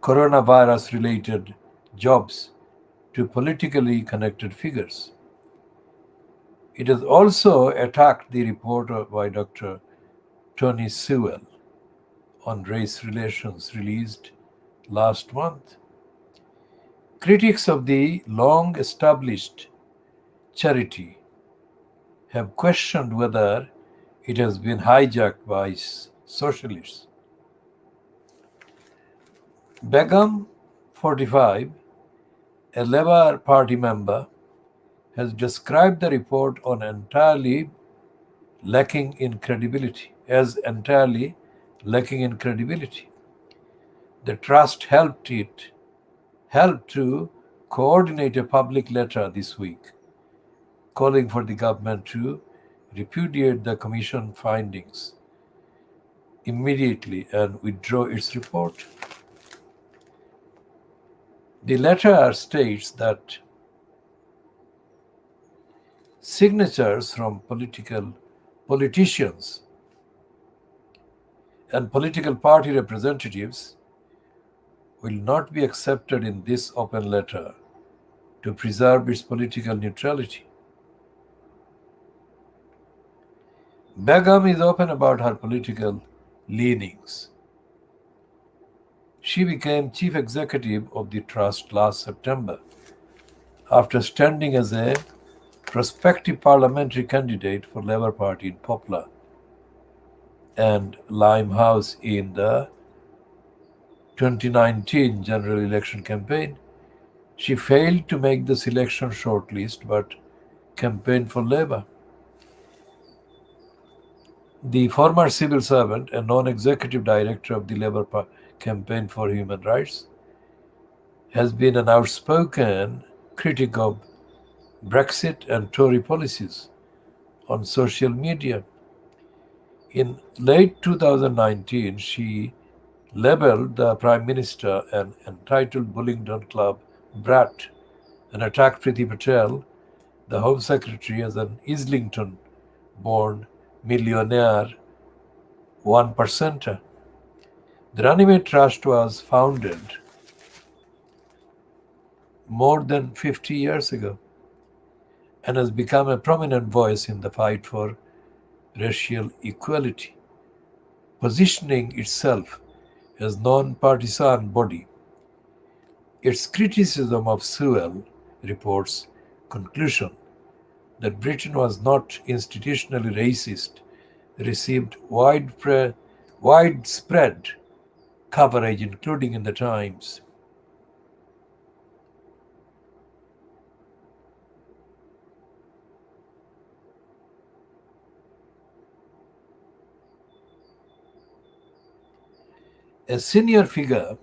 coronavirus-related jobs to politically connected figures. It has also attacked the report by Dr. Tony Sewell on race relations released last month. Critics of the long established charity have questioned whether it has been hijacked by socialists. Begum, 45, a Labour Party member, has described the report as entirely lacking in credibility. The trust helped to coordinate a public letter this week calling for the government to repudiate the commission findings immediately and withdraw its report. The letter states that signatures from politicians and political party representatives will not be accepted in this open letter to preserve its political neutrality. Begum is open about her political leanings. She became chief executive of the trust last September after standing as a prospective parliamentary candidate for Labour Party in Poplar and Limehouse in the 2019 general election campaign. She failed to make the selection shortlist but campaigned for Labour. The former civil servant and non-executive director of the Labour Campaign for Human Rights has been an outspoken critic of Brexit and Tory policies on social media. In late 2019, she labelled the Prime Minister an entitled Bullingdon Club brat and attacked Priti Patel, the Home Secretary, as an Islington-born millionaire one-percenter. The Runnymede Trust was founded more than 50 years ago and has become a prominent voice in the fight for racial equality, positioning itself as non-partisan body. Its criticism of Sewell report's conclusion that Britain was not institutionally racist received widespread coverage, including in the Times. A senior figure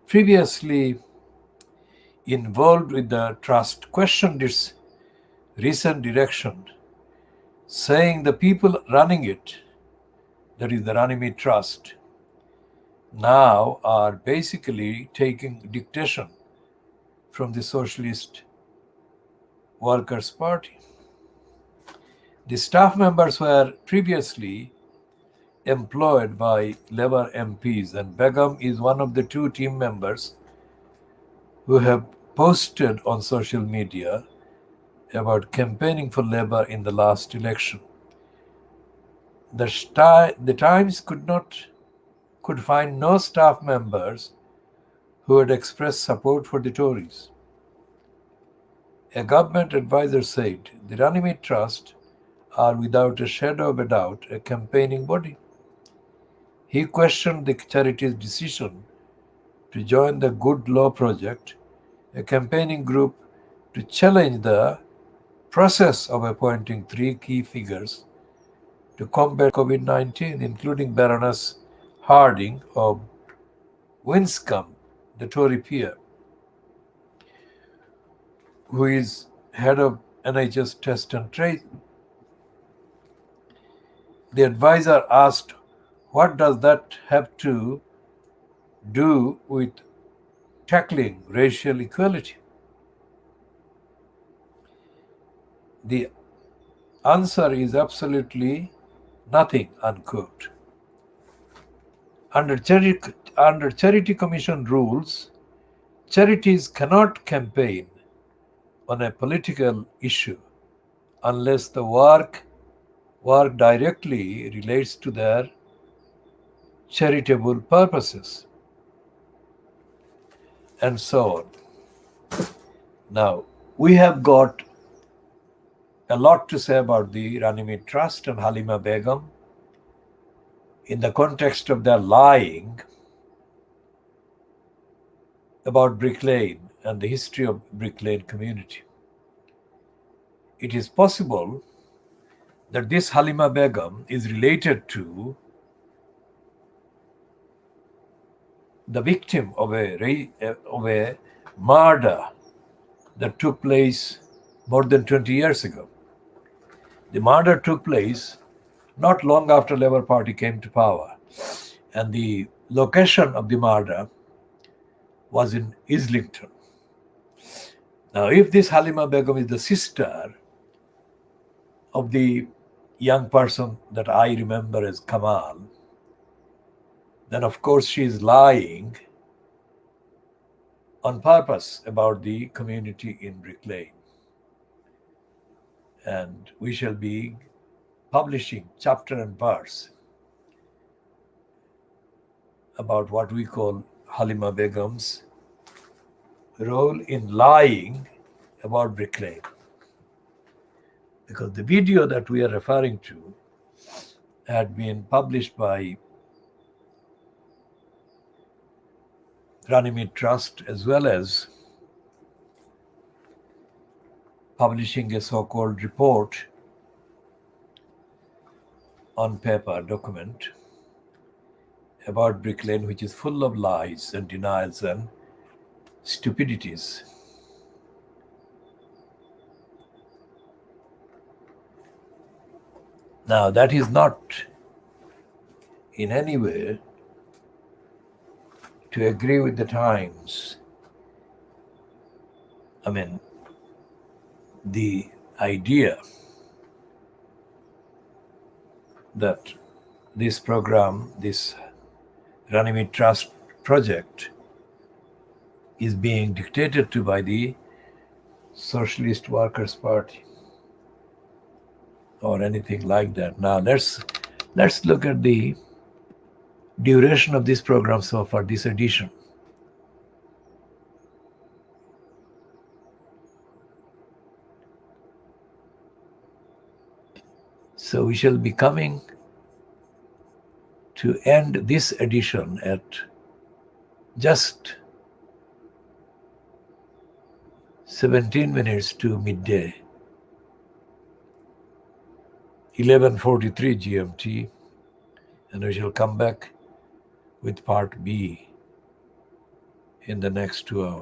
previously involved with the trust questioned its recent direction, saying the people running it, that is the Runnymede Trust, now are basically taking dictation from the Socialist Workers' Party. The staff members were previously employed by Labour MPs, and Begum is one of the two team members who have posted on social media about campaigning for Labour in the last election. The Times could find no staff members who had expressed support for the Tories. A government advisor said the Runnymede Trust are without a shadow of a doubt a campaigning body. He questioned the charity's decision to join the Good Law Project, a campaigning group to challenge the process of appointing three key figures to combat COVID-19, including Baroness Harding of Winscombe, the Tory peer, who is head of NHS Test and Trace. The advisor asked, what does that have to do with tackling racial equality? The answer is absolutely nothing, unquote. Under Charity Commission rules, charities cannot campaign on a political issue unless the work directly relates to their charitable purposes, and so on. Now, we have got a lot to say about the Runnymede Trust and Halima Begum in the context of their lying about Brick Lane and the history of Brick Lane community. It is possible that this Halima Begum is related to the victim of a murder that took place more than 20 years ago. The murder took place not long after Labour Party came to power, and the location of the murder was in Islington. Now, if this Halima Begum is the sister of the young person that I remember as Kamal, then of course she is lying on purpose about the community in Brick Lane. And we shall be publishing chapter and verse about what we call Halima Begum's role in lying about Brick Lane. Because the video that we are referring to had been published by Runnymede Trust, as well as publishing a so-called report on paper document about Brick Lane, which is full of lies and denials and stupidities. Now, that is not in any way to agree with the times. I mean, the idea that this program, this Runnymede Trust project, is being dictated to by the Socialist Workers' Party or anything like that. Now let's look at the duration of this program so far, this edition. So we shall be coming to end this edition at just 17 minutes to midday, 11:43 GMT, and we shall come back with part B in the next 2 hours.